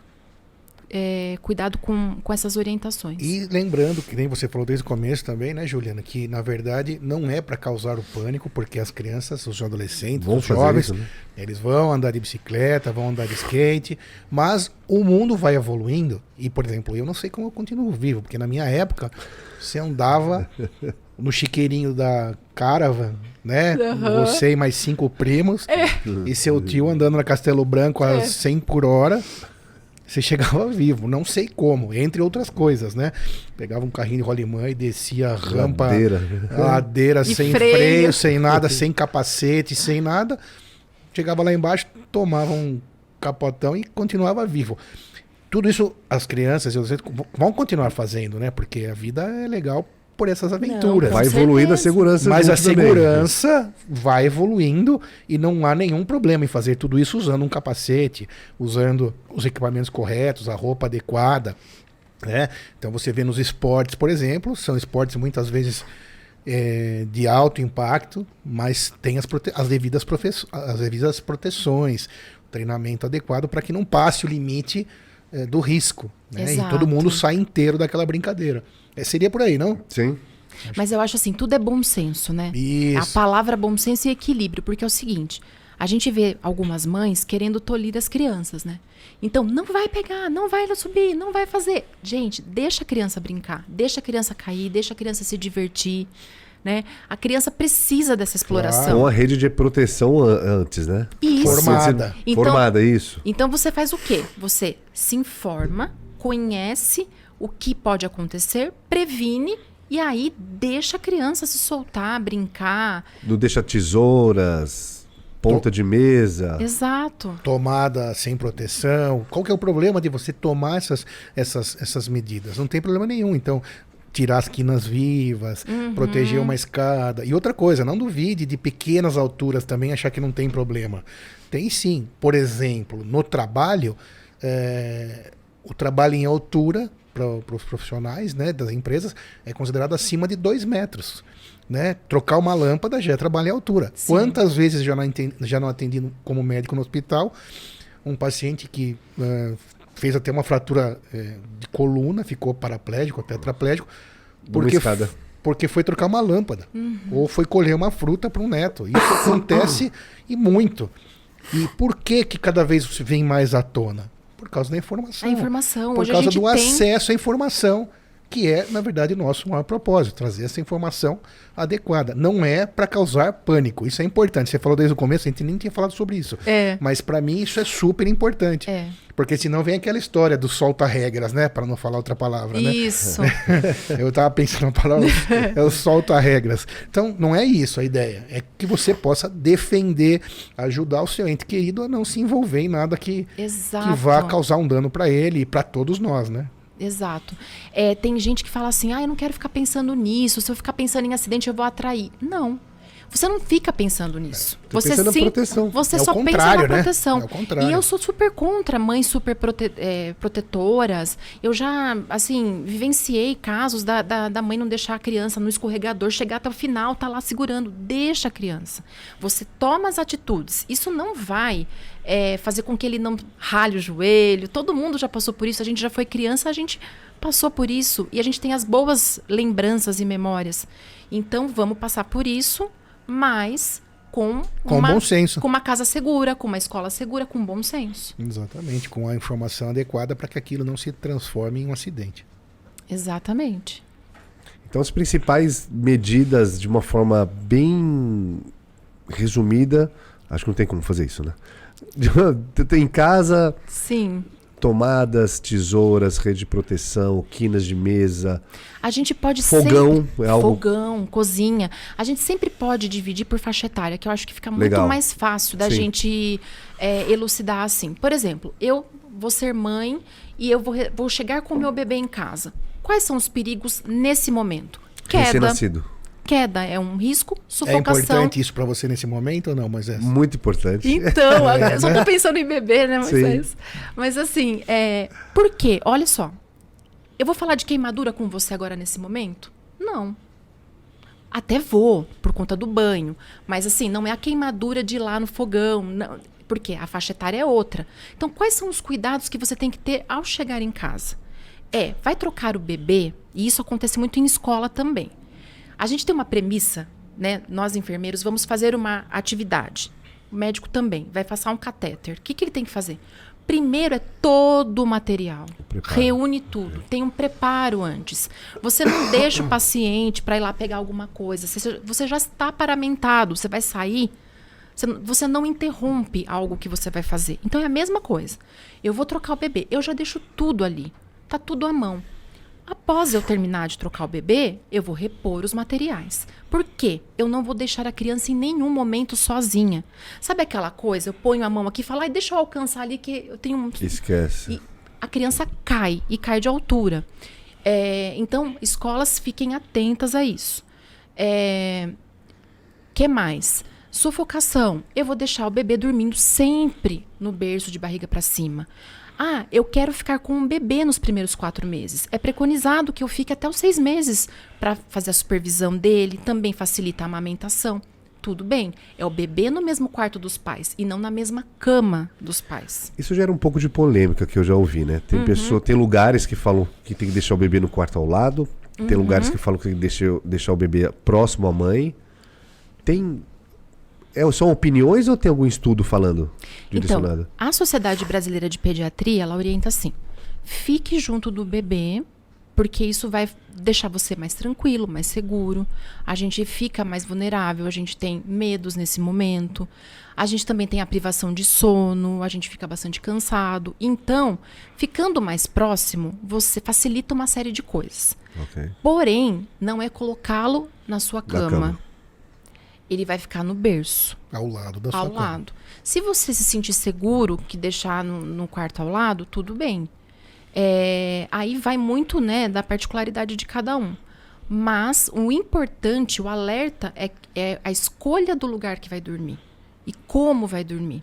cuidado com essas orientações. E lembrando, que nem você falou desde o começo também, né, Juliana, que na verdade não é para causar o pânico, porque as crianças, os adolescentes, os jovens, isso, né? Eles vão andar de bicicleta, vão andar de skate, mas o mundo vai evoluindo. E, por exemplo, eu não sei como eu continuo vivo, porque na minha época você andava no chiqueirinho da Caravan, né? Você e mais 5 primos, e seu tio andando na Castelo Branco a 100 por hora. Você chegava vivo, não sei como, entre outras coisas, né? Pegava um carrinho de rolimã e descia a rampa, ladeira sem freio, sem nada, sem capacete, sem nada. Chegava lá embaixo, tomava um capotão e continuava vivo. Tudo isso as crianças e os adolescentes vão continuar fazendo, né? Porque a vida é legal por essas aventuras. Vai evoluindo a segurança. Mas a segurança vai evoluindo e não há nenhum problema em fazer tudo isso usando um capacete, usando os equipamentos corretos, a roupa adequada, né? Então você vê nos esportes, por exemplo, são esportes muitas vezes de alto impacto, mas tem as devidas proteções, treinamento adequado para que não passe o limite do risco, né? E todo mundo sai inteiro daquela brincadeira. Seria por aí, não? Sim. Mas eu acho assim, tudo é bom senso, né? Isso. A palavra bom senso e equilíbrio, porque é o seguinte, a gente vê algumas mães querendo tolir as crianças, né? Então, não vai pegar, não vai subir, não vai fazer. Gente, deixa a criança brincar, deixa a criança cair, deixa a criança se divertir, né? A criança precisa dessa exploração. Com a rede de proteção antes, né? Isso. Formada. Então, formada, isso. Então você faz o quê? Você se informa, conhece o que pode acontecer, previne e aí deixa a criança se soltar, brincar. Não deixa tesouras, ponta de mesa. Exato. Tomada sem proteção. Qual que é o problema de você tomar essas medidas? Não tem problema nenhum. Então, tirar as quinas vivas, proteger uma escada. E outra coisa, não duvide de pequenas alturas também achar que não tem problema. Tem sim. Por exemplo, no trabalho, o trabalho em altura para os profissionais, né, das empresas é considerado acima de 2 metros. Né? Trocar uma lâmpada já é trabalho em altura. Sim. Quantas vezes já não atendi como médico no hospital um paciente que fez até uma fratura de coluna, ficou paraplégico, tetraplégico, porque foi trocar uma lâmpada. Ou foi colher uma fruta para um neto. Isso acontece e muito. E por que cada vez vem mais à tona? Por causa da informação. A informação. Por causa do acesso à informação. que é, na verdade, o nosso maior propósito, trazer essa informação adequada. Não é para causar pânico, isso é importante. Você falou desde o começo, a gente nem tinha falado sobre isso. Mas para mim isso é super importante. Porque senão vem aquela história do solta-regras, né? Para não falar outra palavra, né? Isso. Eu tava pensando na palavra, é o solta-regras. Então, não é isso a ideia. É que você possa defender, ajudar o seu ente querido a não se envolver em nada que vá causar um dano para ele e para todos nós, né? Exato. Tem gente que fala assim, eu não quero ficar pensando nisso, se eu ficar pensando em acidente eu vou atrair. Não. Você não fica pensando nisso. Você pensa na proteção. Você só pensa na proteção. É o contrário. E eu sou super contra mães super protetoras. Eu já, assim, vivenciei casos da mãe não deixar a criança no escorregador, chegar até o final, tá lá segurando. Deixa a criança. Você toma as atitudes. Isso não vai fazer com que ele não rale o joelho. Todo mundo já passou por isso. A gente já foi criança, a gente passou por isso. E a gente tem as boas lembranças e memórias. Então, vamos passar por isso, mas com bom senso. Com uma casa segura, com uma escola segura, com bom senso. Exatamente, com a informação adequada para que aquilo não se transforme em um acidente. Exatamente. Então, as principais medidas, de uma forma bem resumida, acho que não tem como fazer isso, né? Em casa... Sim. Tomadas, tesouras, rede de proteção, quinas de mesa. A gente pode fogão, sempre... Fogão, cozinha. A gente sempre pode dividir por faixa etária, que eu acho que fica muito mais fácil da gente elucidar assim. Por exemplo, eu vou ser mãe e eu vou chegar com o meu bebê em casa. Quais são os perigos nesse momento? Recém-nascido. Queda é um risco, sufocação. É importante isso para você nesse momento ou não, Moisés? Muito importante. Então, eu só tô pensando em bebê, né, Moisés? Mas assim, por quê? Olha só. Eu vou falar de queimadura com você agora nesse momento? Não. Até vou, por conta do banho. Mas assim, não é a queimadura de ir lá no fogão. Não, porque a faixa etária é outra. Então, quais são os cuidados que você tem que ter ao chegar em casa? Vai trocar o bebê, e isso acontece muito em escola também. A gente tem uma premissa, né? Nós enfermeiros vamos fazer uma atividade. O médico também vai passar um catéter. O que ele tem que fazer? Primeiro é todo o material. Reúne tudo. Tem um preparo antes. Você não deixa o paciente para ir lá pegar alguma coisa. Você já está paramentado. Você vai sair. Você não interrompe algo que você vai fazer. Então é a mesma coisa. Eu vou trocar o bebê. Eu já deixo tudo ali. Tá tudo à mão. Após eu terminar de trocar o bebê, eu vou repor os materiais. Por quê? Eu não vou deixar a criança em nenhum momento sozinha. Sabe aquela coisa? Eu ponho a mão aqui e falo, deixa eu alcançar ali que eu tenho um... Esquece. E a criança cai, e cai de altura. Então, escolas fiquem atentas a isso. Que mais? Sufocação. Eu vou deixar o bebê dormindo sempre no berço de barriga para cima. Eu quero ficar com um bebê nos primeiros 4 meses. É preconizado que eu fique até os 6 meses para fazer a supervisão dele. Também facilita a amamentação. Tudo bem. É o bebê no mesmo quarto dos pais e não na mesma cama dos pais. Isso gera um pouco de polêmica que eu já ouvi, né? Tem lugares que falam que tem que deixar o bebê no quarto ao lado. Tem lugares que falam que tem que deixar o bebê próximo à mãe. São opiniões ou tem algum estudo falando direcionado? Então, a Sociedade Brasileira de Pediatria, ela orienta assim, fique junto do bebê, porque isso vai deixar você mais tranquilo, mais seguro. A gente fica mais vulnerável, a gente tem medos nesse momento. A gente também tem a privação de sono, a gente fica bastante cansado. Então, ficando mais próximo, você facilita uma série de coisas. Okay. Porém, não é colocá-lo na sua cama. Ele vai ficar no berço. Ao lado da sua cama. Se você se sentir seguro que deixar no quarto ao lado, tudo bem. Aí vai muito, né, da particularidade de cada um. Mas o importante, o alerta, é a escolha do lugar que vai dormir. E como vai dormir.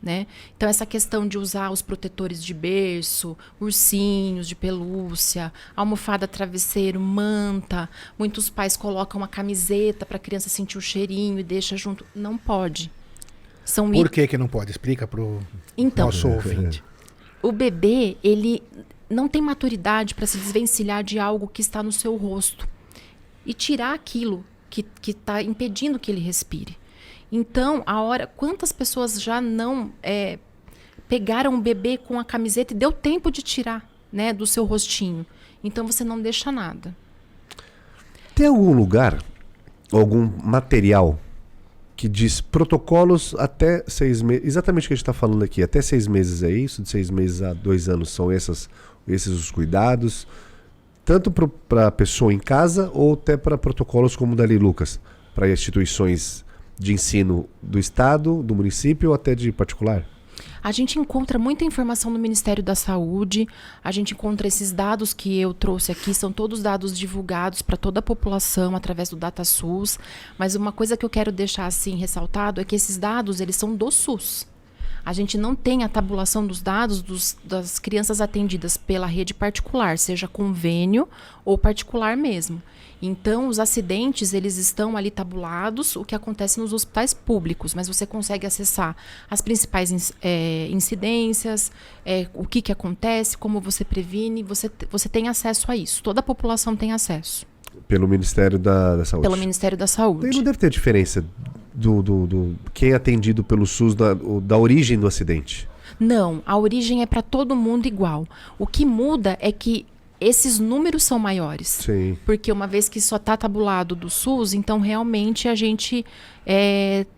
Né? Então, essa questão de usar os protetores de berço, ursinhos de pelúcia, almofada, travesseiro, manta. Muitos pais colocam uma camiseta para a criança sentir o cheirinho e deixa junto. Não pode. Por que não pode? Explica para o nosso ouvinte. O bebê, ele não tem maturidade para se desvencilhar de algo que está no seu rosto e tirar aquilo que está impedindo que ele respire. Então, quantas pessoas já não pegaram o bebê com a camiseta e deu tempo de tirar, né, do seu rostinho? Então você não deixa nada. Tem algum lugar, algum material que diz protocolos até 6 meses? Exatamente o que a gente está falando aqui. Até 6 meses é isso? De 6 meses a 2 anos são esses os cuidados? Tanto para a pessoa em casa ou até para protocolos como o da Lei Lucas? Para instituições de ensino do Estado, do município ou até de particular? A gente encontra muita informação no Ministério da Saúde, a gente encontra esses dados que eu trouxe aqui, são todos dados divulgados para toda a população através do DataSUS, mas uma coisa que eu quero deixar assim ressaltado é que esses dados, eles são do SUS. A gente não tem a tabulação dos dados das crianças atendidas pela rede particular, seja convênio ou particular mesmo. Então, os acidentes, eles estão ali tabulados, o que acontece nos hospitais públicos, mas você consegue acessar as principais incidências, o que acontece, como você previne, você tem acesso a isso. Toda a população tem acesso. Pelo Ministério da Saúde? Pelo Ministério da Saúde. E não deve ter diferença do quem é atendido pelo SUS da origem do acidente? Não, a origem é para todo mundo igual. O que muda é que esses números são maiores. Sim. Porque uma vez que só está tabulado do SUS, então realmente a gente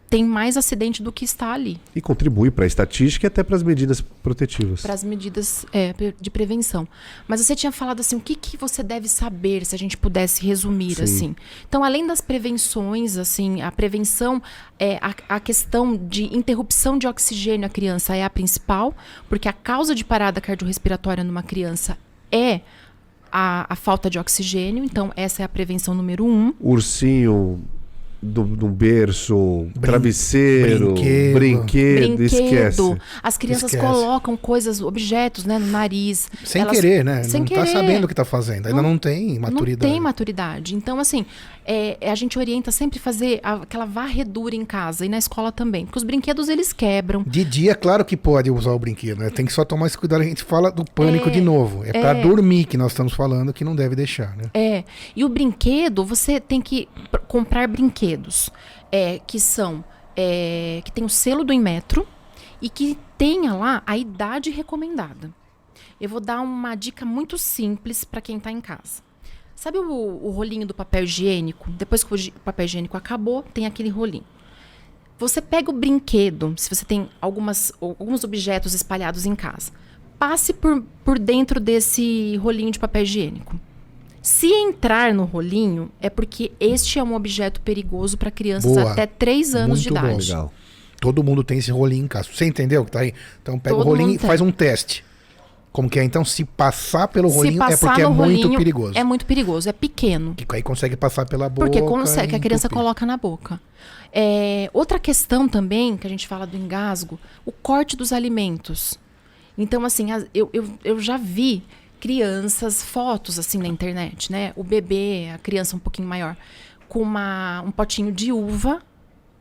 tem mais acidente do que está ali. E contribui para a estatística e até para as medidas protetivas. Para as medidas de prevenção. Mas você tinha falado assim, o que você deve saber, se a gente pudesse resumir. Sim. Assim. Então, além das prevenções, assim, a prevenção, a questão de interrupção de oxigênio à criança é a principal, porque a causa de parada cardiorrespiratória numa criança é a falta de oxigênio, então essa é a prevenção número 1. Ursinho do berço, travesseiro, brinquedo, esquece. As crianças colocam objetos, né, no nariz. Sem querer, né? Sem não querer. Tá sabendo o que tá fazendo. Ainda não tem maturidade. Não tem maturidade. Então, assim, a gente orienta sempre a fazer aquela varredura em casa e na escola também. Porque os brinquedos, eles quebram. De dia, claro que pode usar o brinquedo, né? Tem que só tomar esse cuidado. A gente fala do pânico de novo. É para dormir que nós estamos falando, que não deve deixar, né? E o brinquedo, você tem que comprar brinquedos que são que tem o selo do Inmetro e que tenha lá a idade recomendada. Eu vou dar uma dica muito simples para quem está em casa. Sabe o rolinho do papel higiênico? Depois que o papel higiênico acabou, tem aquele rolinho. Você pega o brinquedo, se você tem alguns objetos espalhados em casa, passe por dentro desse rolinho de papel higiênico. Se entrar no rolinho, é porque este é um objeto perigoso para crianças até 3 anos de idade. Muito bom. Legal. Todo mundo tem esse rolinho em casa. Você entendeu que tá aí? Então pega o rolinho e faz um teste. Como que é? Então, se passar pelo rolinho é porque é muito perigoso. É muito perigoso, é pequeno. Que aí consegue passar pela boca. Porque consegue, que a criança coloca na boca. Outra questão também, que a gente fala do engasgo, o corte dos alimentos. Então, assim, eu já vi crianças, fotos assim na internet, né? O bebê, a criança um pouquinho maior, com um potinho de uva,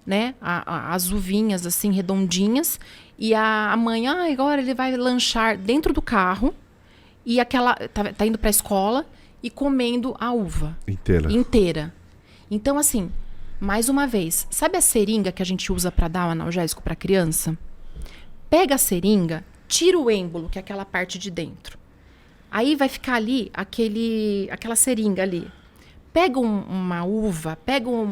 né? As uvinhas assim, redondinhas. E a mãe, agora ele vai lanchar dentro do carro. E aquela tá indo para a escola e comendo a uva. Inteira. Então, assim, mais uma vez, sabe a seringa que a gente usa para dar o analgésico para criança? Pega a seringa, tira o êmbolo, que é aquela parte de dentro. Aí vai ficar ali aquela seringa ali. Pega uma uva, pega um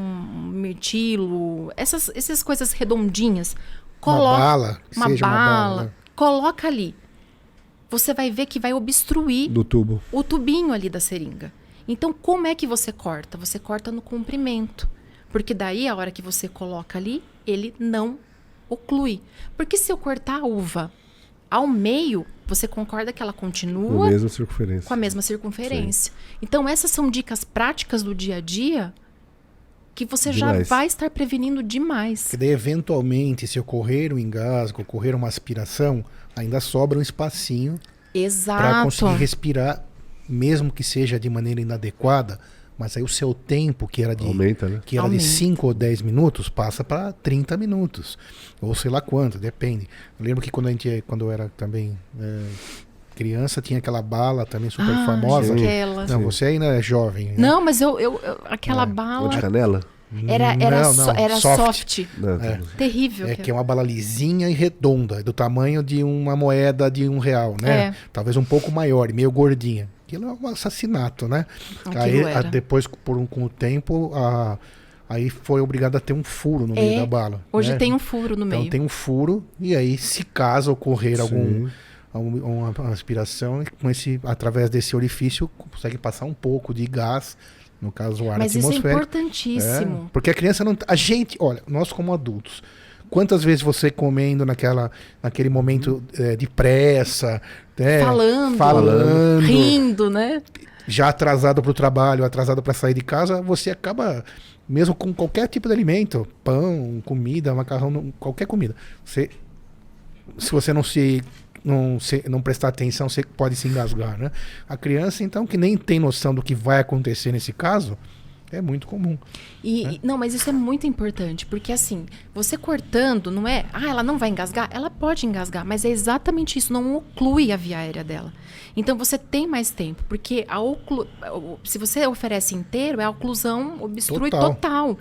mirtilo, essas coisas redondinhas. Coloca uma bala, coloca ali. Você vai ver que vai obstruir o tubinho ali da seringa. Então, como é que você corta? Você corta no comprimento. Porque daí, a hora que você coloca ali, ele não oclui. Porque se eu cortar a uva ao meio, você concorda que ela continua com a mesma circunferência. Sim. Então, essas são dicas práticas do dia a dia que você já vai estar prevenindo demais. Porque daí, eventualmente, se ocorrer um engasgo, ocorrer uma aspiração, ainda sobra um espacinho para conseguir respirar, mesmo que seja de maneira inadequada. Mas aí o seu tempo, que era de, de 5 ou 10 minutos, passa para 30 minutos. Ou sei lá quanto, depende. Eu lembro que quando eu era também criança, tinha aquela bala também super famosa. Não, você ainda é jovem. Né? Não, mas aquela bala... Ou de canela? Era soft. Terrível. Que é uma bala lisinha e redonda, do tamanho de uma moeda de R$1, né? Talvez um pouco maior, meio gordinha. Aquilo é um assassinato, né? Aquilo era. Depois, com o tempo, aí foi obrigado a ter um furo no meio da bala. Hoje né? tem um furo no meio. Então tem um furo, e aí, se caso ocorrer Sim. uma aspiração, através desse orifício, consegue passar um pouco de gás, no caso o ar Mas isso é atmosférico. importantíssimo. Porque a criança não. A gente, olha, nós como adultos, quantas vezes você comendo naquele momento de pressa, né? Falando, Rindo, né? já atrasado para o trabalho, atrasado para sair de casa, você acaba, mesmo com qualquer tipo de alimento, pão, comida, macarrão, qualquer comida, se você não prestar atenção, você pode se engasgar, né? A criança, então, que nem tem noção do que vai acontecer nesse caso, é muito comum. Não, mas isso é muito importante, porque assim, você cortando, não é, ela não vai engasgar? Ela pode engasgar, mas é exatamente isso, não oclui a via aérea dela. Então você tem mais tempo, porque se você oferece inteiro, a oclusão obstrui total.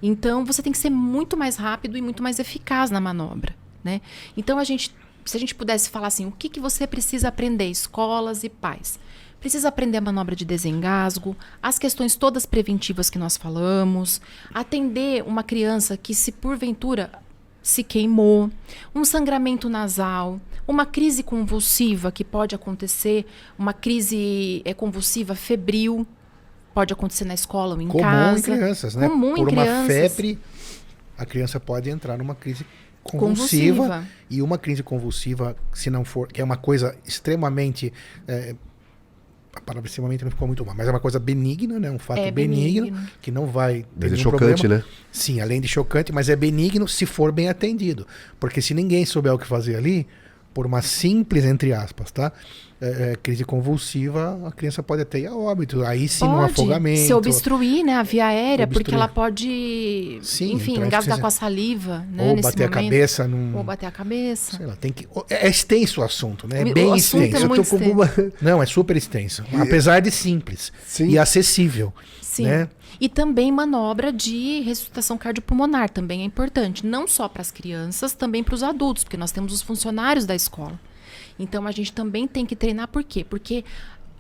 Então você tem que ser muito mais rápido e muito mais eficaz na manobra, né? Então se a gente pudesse falar assim, o que você precisa aprender, escolas e pais? Precisa aprender a manobra de desengasgo, as questões todas preventivas que nós falamos, atender uma criança que, se porventura se queimou, um sangramento nasal, uma crise convulsiva que pode acontecer, uma crise convulsiva febril, pode acontecer na escola ou em casa. Comum em crianças, né? Por uma febre, a criança pode entrar numa crise convulsiva. E uma crise convulsiva, se não for, que é uma coisa extremamente... a palavra extremamente não ficou muito mal, mas é uma coisa benigna, né? Um fato benigno, que não vai ter nenhum chocante, problema. né? Sim, além de chocante, mas é benigno se for bem atendido. Porque se ninguém souber o que fazer ali, por uma simples, entre aspas, tá? Crise convulsiva, a criança pode até ir a óbito. Aí sim, um afogamento. Se obstruir, né, a via aérea, porque ela pode, sim, engasgar com a saliva, né? Ou nesse bater momento. a cabeça Ou bater a cabeça. Sei lá, tem que... É extenso o assunto, né? É O bem assunto extenso. é muito extenso. Não, é super extenso. Apesar de simples. Sim. E acessível. Sim. Né? E também manobra de ressuscitação cardiopulmonar, também é importante. Não só para as crianças, também para os adultos, porque nós temos os funcionários da escola. Então, a gente também tem que treinar, por quê? Porque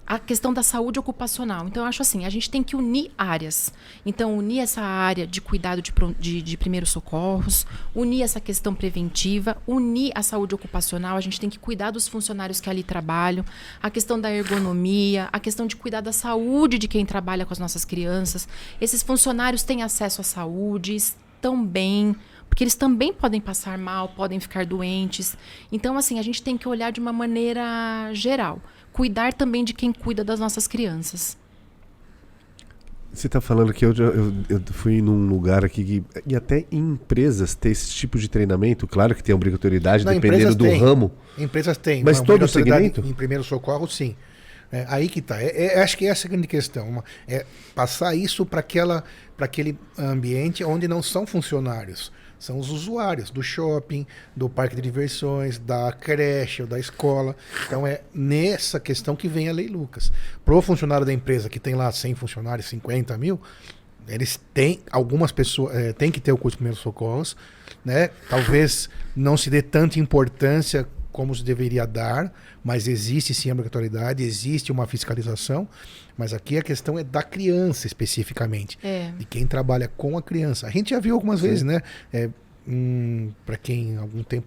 a questão da saúde ocupacional. Então, eu acho assim, a gente tem que unir áreas. Então, unir essa área de cuidado de primeiros socorros, unir essa questão preventiva, unir a saúde ocupacional. A gente tem que cuidar dos funcionários que ali trabalham, a questão da ergonomia, a questão de cuidar da saúde de quem trabalha com as nossas crianças. Esses funcionários têm acesso à saúde, estão bem, porque eles também podem passar mal, podem ficar doentes. Então, assim, a gente tem que olhar de uma maneira geral. Cuidar também de quem cuida das nossas crianças. Você está falando que eu fui num lugar aqui e até em empresas tem esse tipo de treinamento. Claro que tem obrigatoriedade, dependendo do ramo. Empresas têm. Mas todo o segmento? Em primeiro socorro, sim. Aí que está. Acho que essa é a grande questão. É passar isso para aquele ambiente onde não são funcionários. São os usuários do shopping, do parque de diversões, da creche ou da escola. Então é nessa questão que vem a Lei Lucas. Pro funcionário da empresa que tem lá 100 funcionários, 50 mil, eles têm, algumas pessoas têm que ter o curso de primeiros socorros, né? Talvez não se dê tanta importância como se deveria dar, mas existe sim a obrigatoriedade, existe uma fiscalização, mas aqui a questão é da criança especificamente, de quem trabalha com a criança. A gente já viu algumas vezes, né? Para quem algum tempo,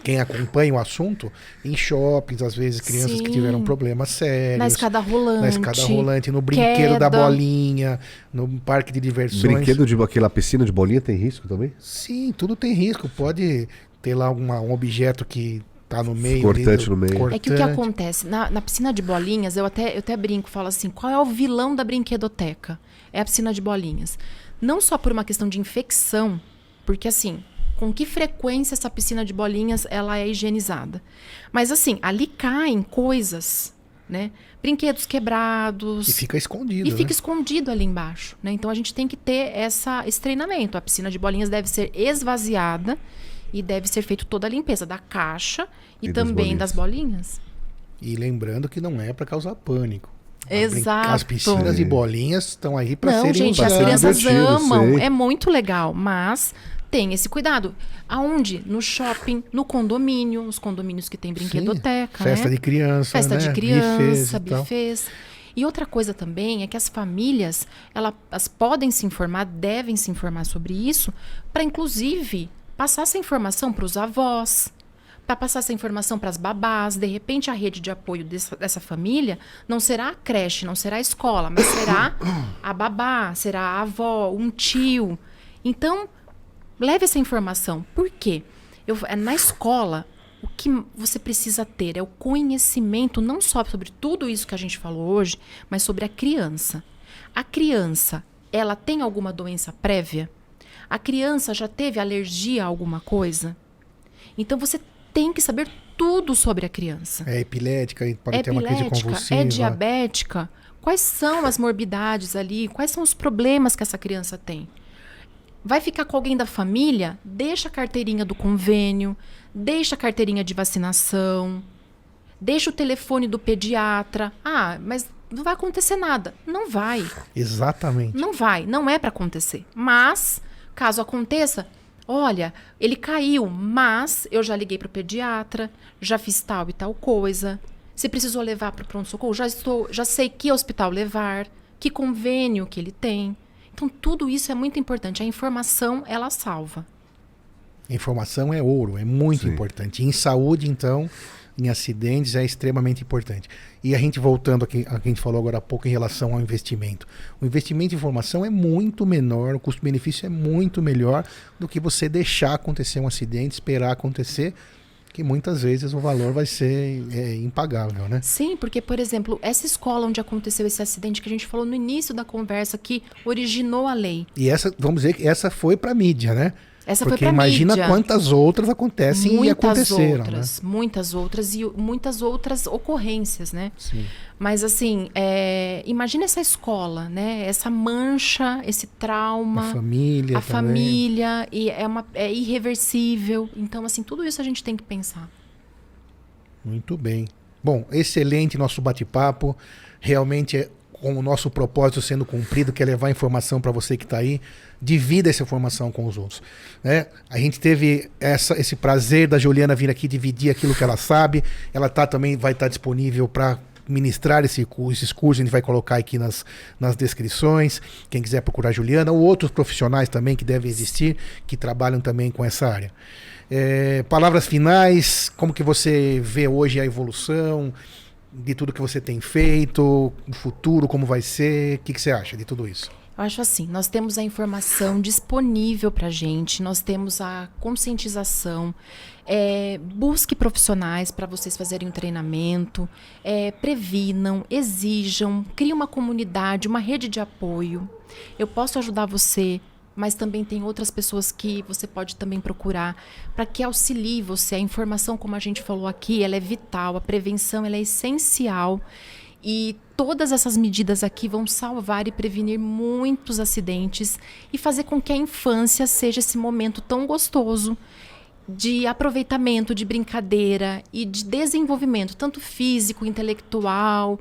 quem acompanha o assunto, em shoppings, às vezes crianças que tiveram problemas sérios. Na escada rolante, no brinquedo da bolinha, no parque de diversões. Brinquedo de aquela piscina de bolinha tem risco também? Sim, tudo tem risco. Pode ter lá um objeto que tá no meio. Cortante no meio. É que o que acontece? Na piscina de bolinhas, eu até brinco, falo assim, qual é o vilão da brinquedoteca? É a piscina de bolinhas. Não só por uma questão de infecção, porque assim, com que frequência essa piscina de bolinhas ela é higienizada? Mas assim, ali caem coisas, né? Brinquedos quebrados. E fica escondido. E fica escondido ali embaixo, né? Então a gente tem que ter esse treinamento. A piscina de bolinhas deve ser esvaziada e deve ser feita toda a limpeza da caixa e também das bolinhas. E lembrando que não é para causar pânico. Exato. As piscinas e bolinhas estão aí para serem gente, as crianças amam, é muito legal, mas tem esse cuidado. Aonde? No shopping, no condomínio, os condomínios que tem brinquedoteca, Festa né? de criança, Festa né? de criança, Buffets e tal. buffets. E outra coisa também é que as famílias, elas podem se informar, devem se informar sobre isso, para inclusive passar essa informação para os avós, para passar essa informação para as babás. De repente, a rede de apoio dessa família não será a creche, não será a escola, mas será a babá, será a avó, um tio. Então, leve essa informação. Por quê? Na escola, o que você precisa ter é o conhecimento não só sobre tudo isso que a gente falou hoje, mas sobre a criança. A criança, ela tem alguma doença prévia? A criança já teve alergia a alguma coisa? Então você tem que saber tudo sobre a criança. É epilética, pode ter uma crise convulsiva. É diabética? Quais são as morbidades ali? Quais são os problemas que essa criança tem? Vai ficar com alguém da família? Deixa a carteirinha do convênio, deixa a carteirinha de vacinação, deixa o telefone do pediatra. Ah, mas não vai acontecer nada. Não vai. Exatamente. Não vai, não é para acontecer. Mas, caso aconteça, olha, ele caiu, mas eu já liguei para o pediatra, já fiz tal e tal coisa. Se precisou levar para o pronto-socorro, já sei que hospital levar, que convênio que ele tem. Então, tudo isso é muito importante. A informação, ela salva. Informação é ouro, é muito importante. Em saúde, então, em acidentes, é extremamente importante. E a gente voltando aqui, a que a gente falou agora há pouco em relação ao investimento. O investimento em informação é muito menor, o custo-benefício é muito melhor do que você deixar acontecer um acidente, esperar acontecer, que muitas vezes o valor vai ser impagável, né? Sim, porque, por exemplo, essa escola onde aconteceu esse acidente que a gente falou no início da conversa, que originou a lei. E essa, vamos dizer que essa foi para a mídia, né? Essa Porque foi para imagina mídia. quantas outras acontecem e aconteceram, Muitas outras e muitas outras ocorrências, né? Sim. Mas assim, imagina essa escola, né? Essa mancha, esse trauma, A família a também. família, e é irreversível. Então, assim, tudo isso a gente tem que pensar. Muito bem. Bom, excelente nosso bate-papo. Realmente com o nosso propósito sendo cumprido, que é levar informação para você que está aí. Divida essa informação com os outros. Né? A gente teve esse prazer da Juliana vir aqui dividir aquilo que ela sabe. Ela também vai estar disponível para ministrar esses cursos, a gente vai colocar aqui nas descrições. Quem quiser procurar a Juliana, ou outros profissionais também que devem existir, que trabalham também com essa área. Palavras finais, como que você vê hoje a evolução de tudo que você tem feito, o futuro, como vai ser, o que você acha de tudo isso? Eu acho assim, nós temos a informação disponível para a gente, nós temos a conscientização, busque profissionais para vocês fazerem um treinamento, previnam, exijam, crie uma comunidade, uma rede de apoio. Eu posso ajudar você, mas também tem outras pessoas que você pode também procurar para que auxilie você. A informação, como a gente falou aqui, ela é vital, a prevenção ela é essencial. E todas essas medidas aqui vão salvar e prevenir muitos acidentes e fazer com que a infância seja esse momento tão gostoso de aproveitamento, de brincadeira e de desenvolvimento, tanto físico, intelectual,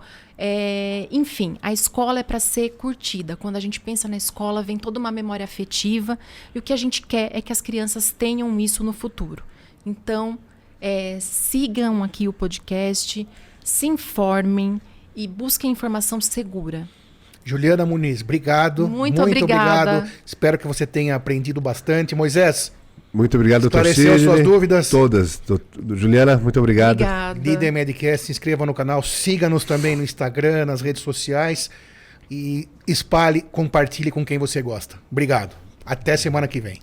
enfim. A escola é para ser curtida. Quando a gente pensa na escola, vem toda uma memória afetiva e o que a gente quer é que as crianças tenham isso no futuro. Então, sigam aqui o podcast, se informem e busquem informação segura. Juliana Muniz, obrigado. Muito obrigada. Obrigado. Espero que você tenha aprendido bastante. Moisés, muito obrigado, doutor esclareceu Sidney. suas dúvidas? Todas. Juliana, muito obrigado. Obrigada. Líder Medcast, se inscreva no canal, siga-nos também no Instagram, nas redes sociais e espalhe, compartilhe com quem você gosta. Obrigado. Até semana que vem.